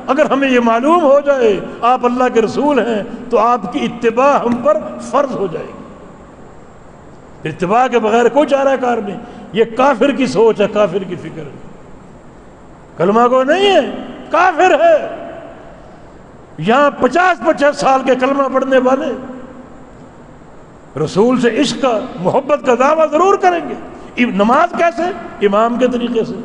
اگر ہمیں یہ معلوم ہو جائے آپ اللہ کے رسول ہیں تو آپ کی اتباع ہم پر فرض ہو جائے گی۔ اتباع کے بغیر کوئی چارہ کار نہیں۔ یہ کافر کی سوچ ہے، کافر کی فکر ہے، کلمہ کو نہیں ہے، کافر ہے۔ یہاں 50 سال کے کلمہ پڑھنے والے رسول سے عشق کا، محبت کا دعویٰ ضرور کریں گے۔ نماز کیسے؟ امام کے طریقے سے۔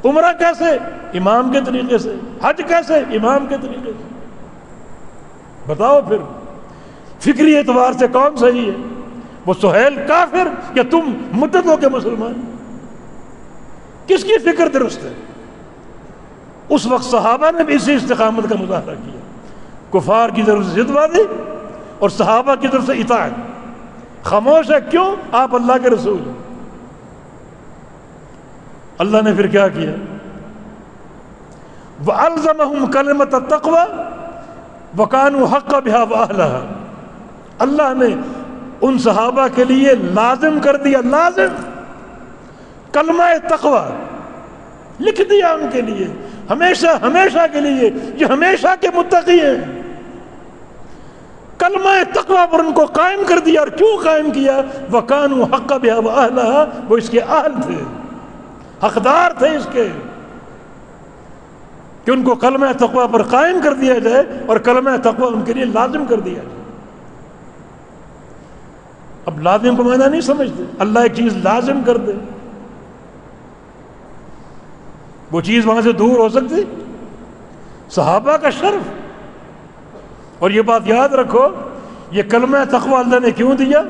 عمرہ کیسے؟ امام کے طریقے سے۔ حج کیسے؟ امام کے طریقے سے۔ بتاؤ پھر فکری اعتبار سے کون صحیح ہے؟ وہ سہیل کافر یا تم مدتوں کے مسلمان؟ کس کی فکر درست ہے؟ اس وقت صحابہ نے بھی اسی استقامت کا مظاہرہ کیا، کفار کی طرف سے ضدبازی اور صحابہ کی طرف سے اطاعت۔ خاموش ہے کیوں؟ آپ اللہ کے رسول ہیں۔ اللہ نے پھر کیا کیا؟ وَأَلْزَمَهُمْ كَلِمَةَ التَّقْوَى وَكَانُوا حَقَّ بِهَا وَأَهْلَهَا، اللہ نے ان صحابہ کے لیے لازم کر دیا، لازم کلمہ تقوی لکھ دیا ان کے لیے، ہمیشہ ہمیشہ کے لیے، یہ ہمیشہ کے متقی ہیں۔ کلمہ تقوی پر ان کو قائم کر دیا، اور کیوں قائم کیا؟ وَكَانُوا حَقَّ بِهَا وَأَهْلَهَا، وہ اس کے اہل تھے، حقدار تھے اس کے، کہ ان کو کلمہ تقوی پر قائم کر دیا جائے اور کلمہ تقوی ان کے لیے لازم کر دیا جائے۔ اب لازم کو معنی نہیں سمجھتے، اللہ ایک چیز لازم کر دے، وہ چیز وہاں سے دور ہو سکتی؟ صحابہ کا شرف۔ اور یہ بات یاد رکھو، یہ کلمہ تقوی اللہ نے کیوں دیا؟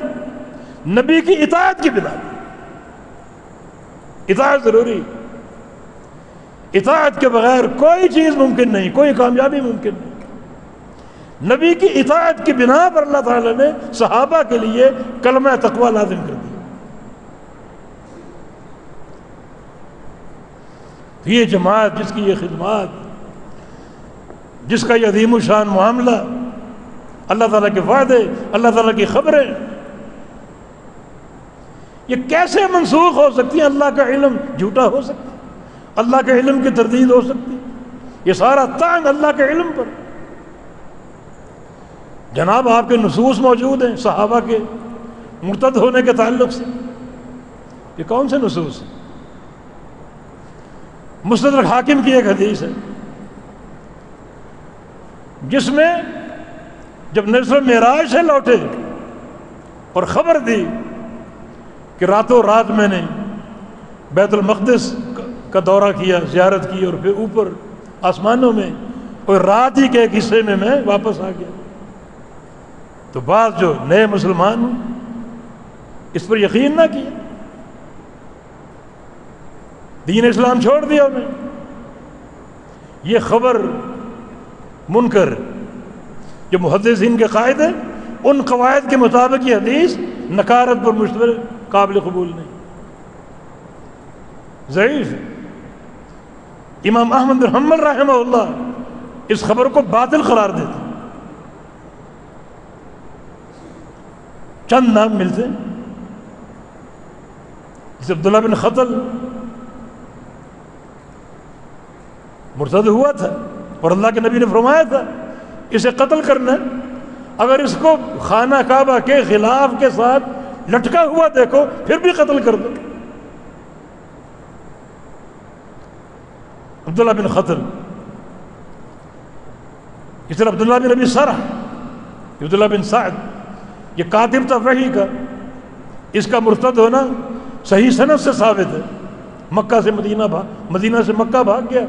نبی کی اطاعت کی بنا پر۔ اطاعت ضروری، اطاعت کے بغیر کوئی چیز ممکن نہیں، کوئی کامیابی ممکن نہیں۔ نبی کی اطاعت کی بنا پر اللہ تعالیٰ نے صحابہ کے لیے کلمہ تقوی لازم کر دیا۔ یہ جماعت، جس کی یہ خدمات، جس کا یہ عظیم الشان معاملہ، اللہ تعالیٰ کے وعدے، اللہ تعالیٰ کی خبریں، یہ کیسے منسوخ ہو سکتی ہیں؟ اللہ کا علم جھوٹا ہو سکتا ہے، اللہ کے علم کی تردید ہو سکتی ہے؟ یہ سارا طعن اللہ کے علم پر۔ جناب آپ کے نصوص موجود ہیں صحابہ کے مرتد ہونے کے تعلق سے، یہ کون سے نصوص ہیں؟ مستدرک حاکم کی ایک حدیث ہے جس میں جب نبی صلی اللہ علیہ وسلم معراج سے لوٹے اور خبر دی کہ راتوں رات میں نے بیت المقدس کا دورہ کیا، زیارت کی، اور پھر اوپر آسمانوں میں، اور رات ہی کے ایک حصے میں واپس آ گیا، تو بعض جو نئے مسلمان اس پر یقین نہ کیا، دین اسلام چھوڑ دیا انہیں۔ یہ خبر منکر جو محدثین کے قائد ہیں، ان قواعد کے مطابق یہ حدیث نکارت پر مشتمل، قابل قبول نہیں، ضعیف ہے۔ امام احمد بن حنبل رحمہ اللہ اس خبر کو باطل قرار دیتے، چند نام ملتے ہیں، جیسے عبداللہ بن خطل مرتد ہوا تھا اور اللہ کے نبی نے فرمایا تھا اسے قتل کرنا، اگر اس کو خانہ کعبہ کے خلاف کے ساتھ لٹکا ہوا دیکھو پھر بھی قتل کر دو۔ عبداللہ بن خطل، اس طرح عبداللہ بن ابی سرح، عبداللہ بن سعد، یہ کاتب تھا وحی کا، اس کا مرتد ہونا صحیح سند سے ثابت ہے۔ مکہ سے مدینہ سے مکہ بھاگ گیا،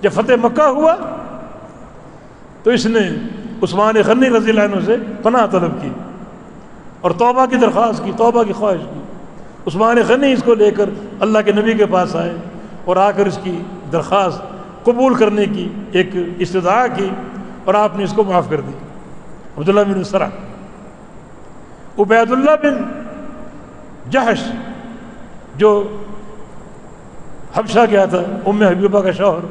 جب فتح مکہ ہوا تو اس نے عثمان غنی رضی اللہ عنہ سے پناہ طلب کی اور توبہ کی درخواست کی، توبہ کی خواہش کی۔ عثمان غنی اس کو لے کر اللہ کے نبی کے پاس آئے اور آ کر اس کی درخواست قبول کرنے کی ایک استدعا کی، اور آپ نے اس کو معاف کر دی۔ عبداللہ بن سرح، عبید اللہ بن جہش جو حبشہ گیا تھا، ام حبیبہ کا شوہر،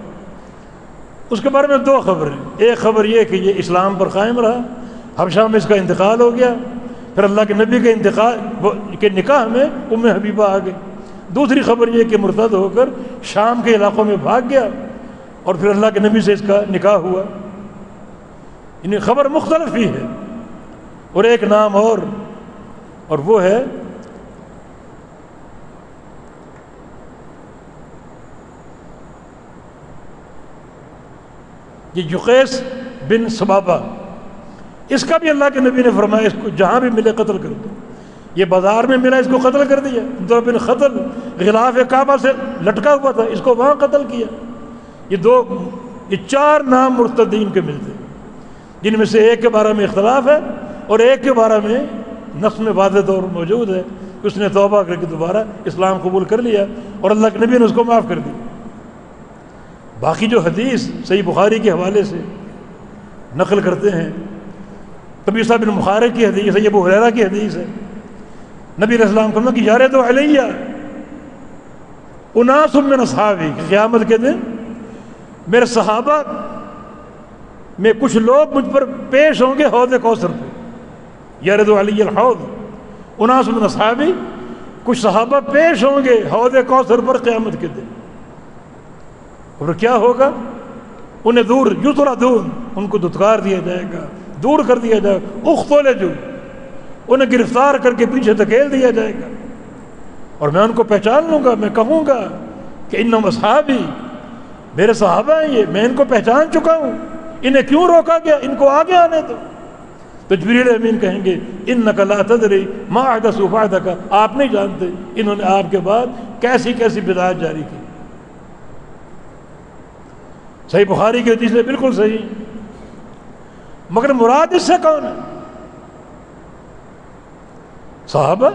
اس کے بارے میں دو خبریں، ایک خبر یہ کہ یہ اسلام پر قائم رہا، حبشہ میں اس کا انتقال ہو گیا، پھر اللہ کے نبی کے انتقال کے نکاح میں ام حبیبہ آ گئی۔ دوسری خبر یہ کہ مرتد ہو کر شام کے علاقوں میں بھاگ گیا اور پھر اللہ کے نبی سے اس کا نکاح ہوا۔ انہیں خبر مختلف ہی ہے، اور ایک نام اور وہ ہے یہ یقیس بن سبابہ، اس کا بھی اللہ کے نبی نے فرمایا اس کو جہاں بھی ملے قتل کر دو۔ یہ بازار میں ملا، اس کو قتل کر دیا۔ عبداللہ بن خطل غلاف کعبہ سے لٹکا ہوا تھا، اس کو وہاں قتل کیا۔ یہ چار نام مرتدین کے ملتے ہیں، جن میں سے ایک کے بارے میں اختلاف ہے اور ایک کے بارے میں نص میں واضح طور موجود ہے کہ اس نے توبہ کر کے دوبارہ اسلام قبول کر لیا اور اللہ کے نبی نے اس کو معاف کر دی۔ باقی جو حدیث صحیح بخاری کے حوالے سے نقل کرتے ہیں، قبیصہ بن مخارق کی حدیث ہے، یہ ابو ہریرہ کی حدیث ہے، نبی علیہ السلام فرمایا کہ یارد علیہ اناس من اصحابی، کہ قیامت کے دن میرے صحابہ میں کچھ لوگ مجھ پر پیش ہوں گے حوض کوثر پہ، یارد علیہ الحوض اناس من اصحابی، کچھ صحابہ پیش ہوں گے حوض کوثر پر قیامت کے دن، اور کیا ہوگا؟ انہیں دور یطردون، ان کو دھتکار دیا جائے گا، دور کر دیا جائے گا، اختلجوا، انہیں گرفتار کر کے پیچھے دھکیل دیا جائے گا، اور میں ان کو پہچان لوں گا، میں کہوں گا کہ انہم اصحابی، میرے صحابہ ہیں یہ، میں ان کو پہچان چکا ہوں، انہیں کیوں روکا گیا، ان کو آگے آنے دو۔ تو جبریل امین کہیں گے انک لا تدری ما احدثوا بعدک، آپ نہیں جانتے انہوں نے آپ کے بعد کیسی کیسی بدعات جاری کی۔ صحیح بخاری کی حدیث ہے، بالکل صحیح، مگر مراد اس سے کون ہے؟ صحابہ،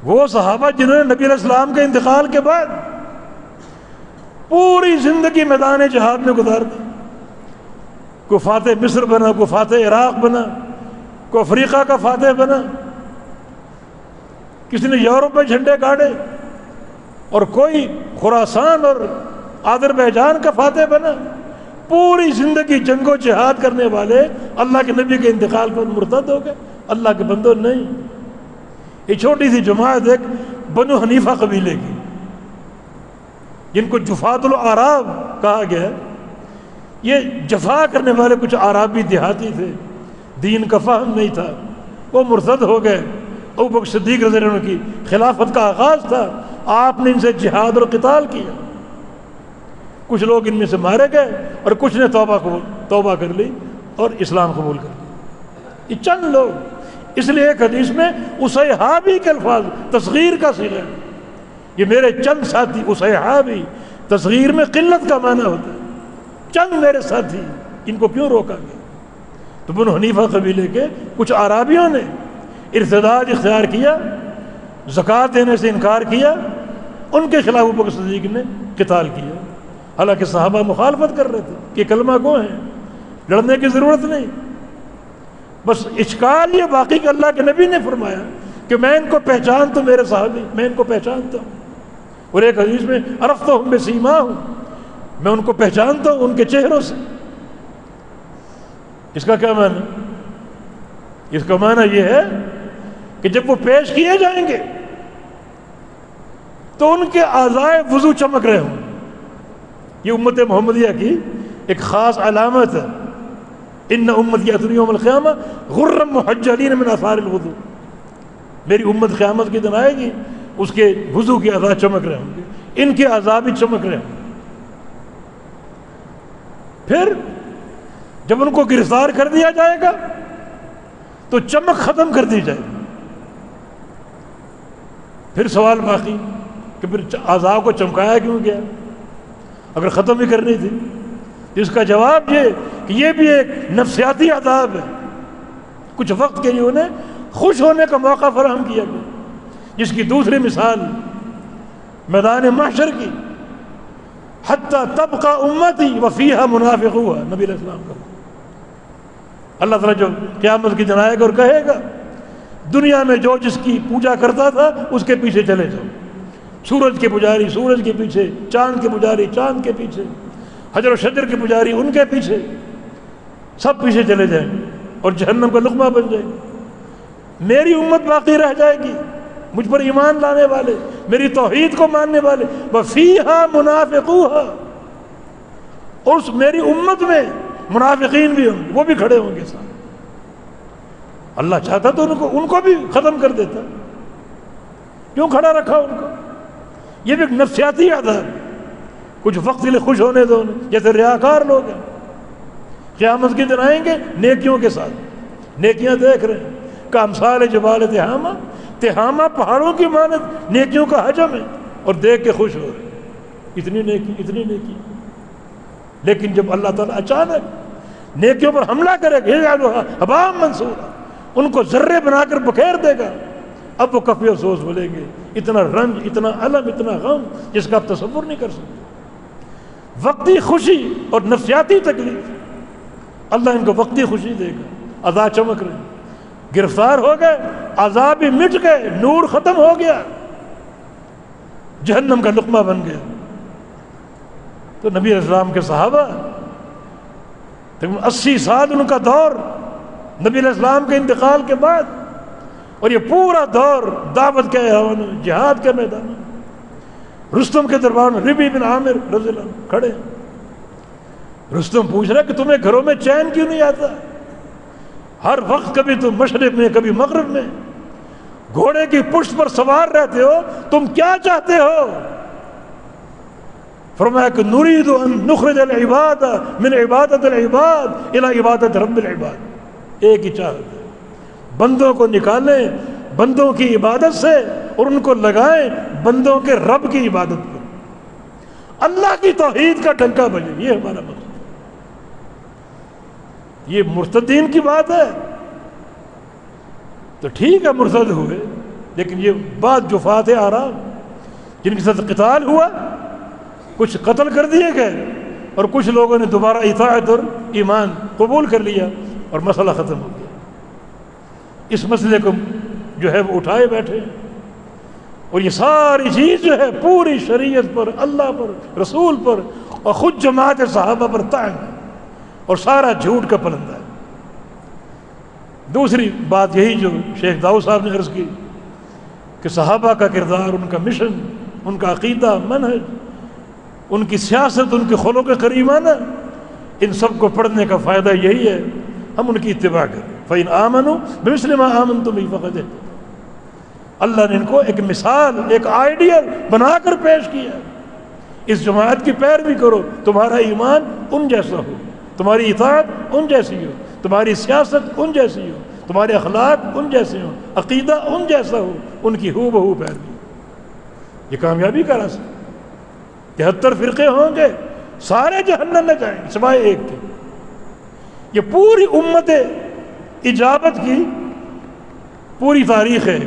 وہ صحابہ جنہوں نے نبی علیہ السلام کے انتقال کے بعد پوری زندگی میدان جہاد میں گزار دی، کوئی فاتح مصر بنا، کوئی فاتح عراق بنا، کوئی افریقہ کا فاتح بنا، کسی نے یورپ میں جھنڈے گاڑے، اور کوئی خراسان اور آذربائیجان کا فاتح بنا۔ پوری زندگی جنگ و جہاد کرنے والے اللہ کے نبی کے انتقال پر مرتد ہو گئے۔ اللہ کے بندوں نہیں، یہ چھوٹی سی جماعت ایک بنو حنیفہ قبیلے کی، جن کو جفات الاعراب کہا گیا، یہ جفا کرنے والے کچھ عرابی دیہاتی تھے، دین کا فہم نہیں تھا، وہ مرتد ہو گئے۔ ابوبکر صدیق رضی اللہ عنہ کی خلافت کا آغاز تھا، آپ نے ان سے جہاد اور قتال کیا، کچھ لوگ ان میں سے مارے گئے اور کچھ نے توبہ کر لی اور اسلام قبول کر لیا، یہ چند لوگ۔ اس لیے ایک حدیث میں اصحابی کے الفاظ تصغیر کا صیغہ ہے، یہ میرے چند ساتھی، اصحابی تصغیر میں قلت کا معنی ہوتا ہے، چند میرے ساتھی، ان کو کیوں روکا گیا؟ تو بنو حنیفہ قبیلے کے کچھ اعرابیوں نے ارتداد اختیار کیا، زکوٰۃ دینے سے انکار کیا، ان کے خلاف ابوبکر صدیق نے قتال کیا، حالانکہ صحابہ مخالفت کر رہے تھے کہ کلمہ گو ہیں، لڑنے کی ضرورت نہیں۔ بس اشکال یہ باقی کہ اللہ کے نبی نے فرمایا کہ میں ان کو پہچانتا ہوں، میرے صحابی میں ان کو پہچانتا ہوں، اور ایک حدیث میں عرفتہم بسیماہم، میں ان کو پہچانتا ہوں ان کے چہروں سے۔ اس کا کیا معنی؟ اس کا معنی یہ ہے کہ جب وہ پیش کیے جائیں گے تو ان کے اعضائے وضو چمک رہے ہوں، یہ امت محمدیہ کی ایک خاص علامت ہے۔ ان امتی یأتون یوم القیامہ غرا محجلین من آثار الوضوء، میری امت قیامت کے دن آئے گی، اس کے وضو کے اعضاء چمک رہے ہوں گے، ان کے اعضاء بھی چمک رہے ہوں گے۔ پھر جب ان کو گرفتار کر دیا جائے گا تو چمک ختم کر دی جائے گی۔ پھر سوال باقی کہ پھر اعضاء کو چمکایا کیوں گیا اگر ختم ہی کرنی تھی؟ اس کا جواب یہ کہ یہ بھی ایک نفسیاتی عذاب ہے، کچھ وقت کے لیے انہیں خوش ہونے کا موقع فراہم کیا گیا، جس کی دوسری مثال میدان محشر کی، حتیٰ تبقى امتی وفیہا منافقوہا، نبی علیہ السلام کا اللہ تعالیٰ جو قیامت کی دن آئے گا اور کہے گا دنیا میں جو جس کی پوجا کرتا تھا اس کے پیچھے چلے جاؤ، سورج کے پجاری سورج کے پیچھے، چاند کے پجاری چاند کے پیچھے، حجر و شجر کے پجاری ان کے پیچھے، سب پیچھے چلے جائیں اور جہنم کا لقمہ بن جائے گی۔ میری امت باقی رہ جائے گی، مجھ پر ایمان لانے والے، میری توحید کو ماننے والے، وفیہا منافقوہا، اور اس میری امت میں منافقین بھی ہوں گے، وہ بھی کھڑے ہوں گے ساتھ۔ اللہ چاہتا تو ان کو بھی ختم کر دیتا، کیوں کھڑا رکھا ان کو؟ یہ بھی ایک نفسیاتی عذاب، کچھ وقت کے لیے خوش ہونے دو، جیسے ریاکار لوگ ہیں، قیامت کے دن آئیں گے نیکیوں کے ساتھ، نیکیاں دیکھ رہے ہیں، کامثال جبال تہامہ، تہامہ پہاڑوں کی مانند نیکیوں کا حجم ہے، اور دیکھ کے خوش ہو رہے ہیں، اتنی نیکی اتنی نیکی۔ لیکن جب اللہ تعالیٰ اچانک نیکیوں پر حملہ کرے گا، حباء منثورا، ان کو ذرے بنا کر بکھیر دے گا، اب وہ کفی افسوس بولیں گے، اتنا رنج، اتنا الم، اتنا غم جس کا آپ تصور نہیں کر سکتے۔ وقتی خوشی اور نفسیاتی تکلیف، اللہ ان کو وقتی خوشی دے گا، اعضاء چمک رہے ہیں، گرفتار ہو گئے، اعضاء بھی مٹ گئے، نور ختم ہو گیا، جہنم کا لقمہ بن گیا۔ تو نبی علیہ السلام کے صحابہ 80 سال ان کا دور نبی علیہ السلام کے انتقال کے بعد، اور یہ پورا دور دعوت کے میدان میں، جہاد کے میدان میں، رستم کے دربار میں ربی بن عامر رضی اللہ عنہ کھڑے ہیں۔ رستم پوچھ رہا کہ تمہیں گھروں میں چین کیوں نہیں آتا؟ ہر وقت کبھی تم مشرق میں کبھی مغرب میں، گھوڑے کی پشت پر سوار رہتے ہو، تم کیا چاہتے ہو؟ فرمایا کہ نرید ان نخرج العباد من عبادت العباد الى عبادت رب العباد، ایک ہی چاہت ہے، بندوں کو نکالیں بندوں کی عبادت سے اور ان کو لگائیں بندوں کے رب کی عبادت پر، اللہ کی توحید کا ڈنکا بجے، یہ ہمارا مقصد۔ یہ مرتدین کی بات ہے تو ٹھیک ہے، مرتد ہوئے، لیکن یہ بات جفات اعراب جن کے ساتھ قتال ہوا، کچھ قتل کر دیے گئے اور کچھ لوگوں نے دوبارہ اطاعت اور ایمان قبول کر لیا اور مسئلہ ختم ہو گیا۔ اس مسئلے کو جو ہے وہ اٹھائے بیٹھے، اور یہ ساری چیز جو ہے پوری شریعت پر، اللہ پر، رسول پر اور خود جماعت صحابہ پر طعن ہے، اور سارا جھوٹ کا پلندہ ہے۔ دوسری بات یہی جو شیخ داؤد صاحب نے عرض کی کہ صحابہ کا کردار، ان کا مشن، ان کا عقیدہ، منہج، ان کی سیاست، ان کے خلق کریمانہ، ان سب کو پڑھنے کا فائدہ یہی ہے ہم ان کی اتباع کریں۔ فَإِنْ آمَنُوا بِمِثْلِ مَا آمَنْتُمْ بِهِ فَقَدِ اهْتَدَوْا۔ اللہ نے ان کو ایک مثال، ایک آئیڈیل بنا کر پیش کیا، اس جماعت کی پیروی کرو، تمہارا ایمان ان جیسا ہو، تمہاری اطاعت ان جیسی ہو، تمہاری سیاست ان جیسی ہو، تمہارے اخلاق ان جیسے ہوں، عقیدہ ان جیسا ہو، ان کی ہو بہو پیروی۔ یہ کامیابی کا راستہ۔ 73 فرقے ہوں گے، سارے جہنم میں جائیں گے سوائے ایک کے۔ یہ پوری امت اجابت کی پوری تاریخ ہے،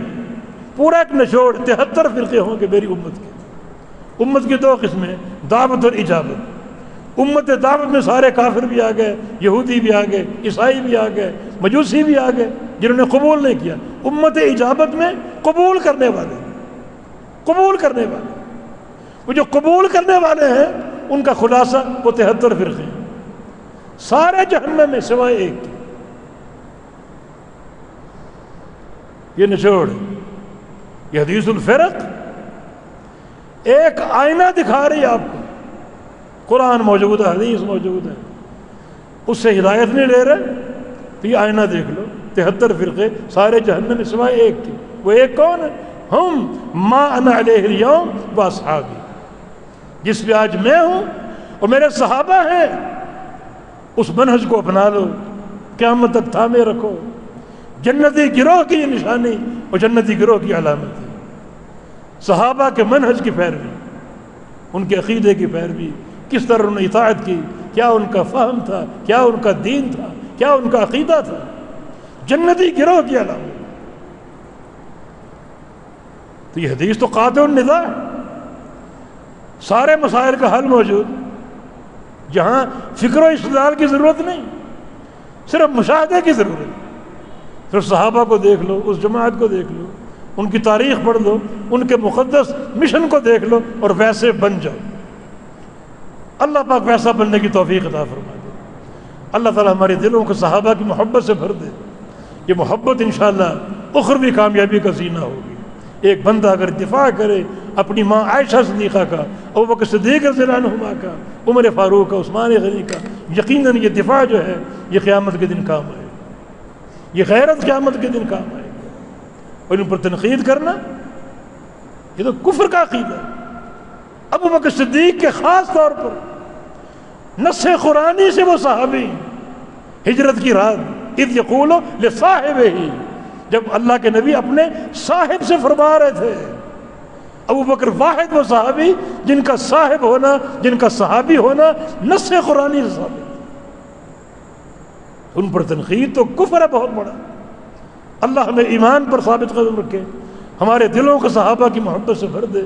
پورا ایک نچوڑ 73 فرقے ہوں گے میری امت کے۔ امت کی 2 قسمیں، دعوت اور اجابت۔ امت دعوت میں سارے کافر بھی آ گئے، یہودی بھی آ گئے، عیسائی بھی آ گئے، مجوسی بھی آ گئے جنہوں نے قبول نہیں کیا۔ امت اجابت میں قبول کرنے والے، قبول کرنے والے، وہ جو قبول کرنے والے ہیں ان کا خلاصہ وہ 73 فرقے ہیں، سارے جہنم میں سوائے ایک کے۔ یہ نچوڑ، یہ حدیث الفرق ایک آئینہ دکھا رہی ہے آپ کو۔ قرآن موجود ہے، حدیث موجود ہے، اس سے ہدایت نہیں لے رہے تو یہ آئینہ دیکھ لو، 73 فرقے سارے جہنم میں سوائے ایک کے۔ وہ ایک کون ہے؟ ہم ما انا علیہ اليوم واصحابی، جس پہ آج میں ہوں اور میرے صحابہ ہیں، اس منہج کو اپنا لو، قیامت تک تھامے رکھو۔ جنتی گروہ کی یہ نشانی اور جنتی گروہ کی علامت ہے، صحابہ کے منہج کی پیروی، ان کے عقیدے کی پیروی، کس طرح انہوں نے اطاعت کی، کیا ان کا فہم تھا، کیا ان کا دین تھا، کیا ان کا عقیدہ تھا، جنتی گروہ کی علامت۔ تو یہ حدیث تو قاطع النزاع، سارے مسائل کا حل موجود، جہاں فکر و استدلال کی ضرورت نہیں، صرف مشاہدے کی ضرورت ہے۔ صرف صحابہ کو دیکھ لو، اس جماعت کو دیکھ لو، ان کی تاریخ پڑھ لو، ان کے مقدس مشن کو دیکھ لو اور ویسے بن جاؤ۔ اللہ پاک ویسا بننے کی توفیق عطا فرما دے۔ اللہ تعالیٰ ہمارے دلوں کو صحابہ کی محبت سے بھر دے۔ یہ محبت انشاءاللہ اخروی کامیابی کا زینہ ہوگی۔ ایک بندہ اگر دفاع کرے اپنی ماں عائشہ صدیقہ کا، ابوبکر صدیق رضی اللہ عنہما کا، عمر فاروق کا، عثمان غنی کا، یقیناً یہ دفاع جو ہے یہ قیامت کے دن کام آئے، یہ غیرت قیامت کے دن کام آئے گا۔ اور ان پر تنقید کرنا یہ تو کفر کا عقیدہ ہے۔ ابوبکر صدیق کے خاص طور پر نص قرآنی سے وہ صحابی ہجرت کی رات اذ یقول لصاحبہ، جب اللہ کے نبی اپنے صاحب سے فرما رہے تھے، ابوبکر واحد وہ صحابی جن کا صاحب ہونا، جن کا صحابی ہونا نص قرآنی سے ثابت، ان پر تنقید تو کفر ہے بہت بڑا۔ اللہ ہمیں ایمان پر ثابت قدم رکھے، ہمارے دلوں کو صحابہ کی محبت سے بھر دے،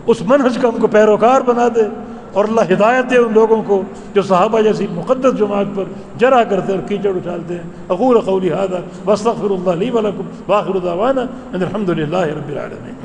اس منہج کا ہم کو پیروکار بنا دے، اور اللہ ہدایت دے ان لوگوں کو جو صحابہ جیسی مقدس جماعت پر جرا کرتے اور کیچڑ اچھالتے ہیں۔ اقول قولی ھذا واستغفر اللہ لی ولکم وآخر دعوانا ان الحمد للہ رب العالمین۔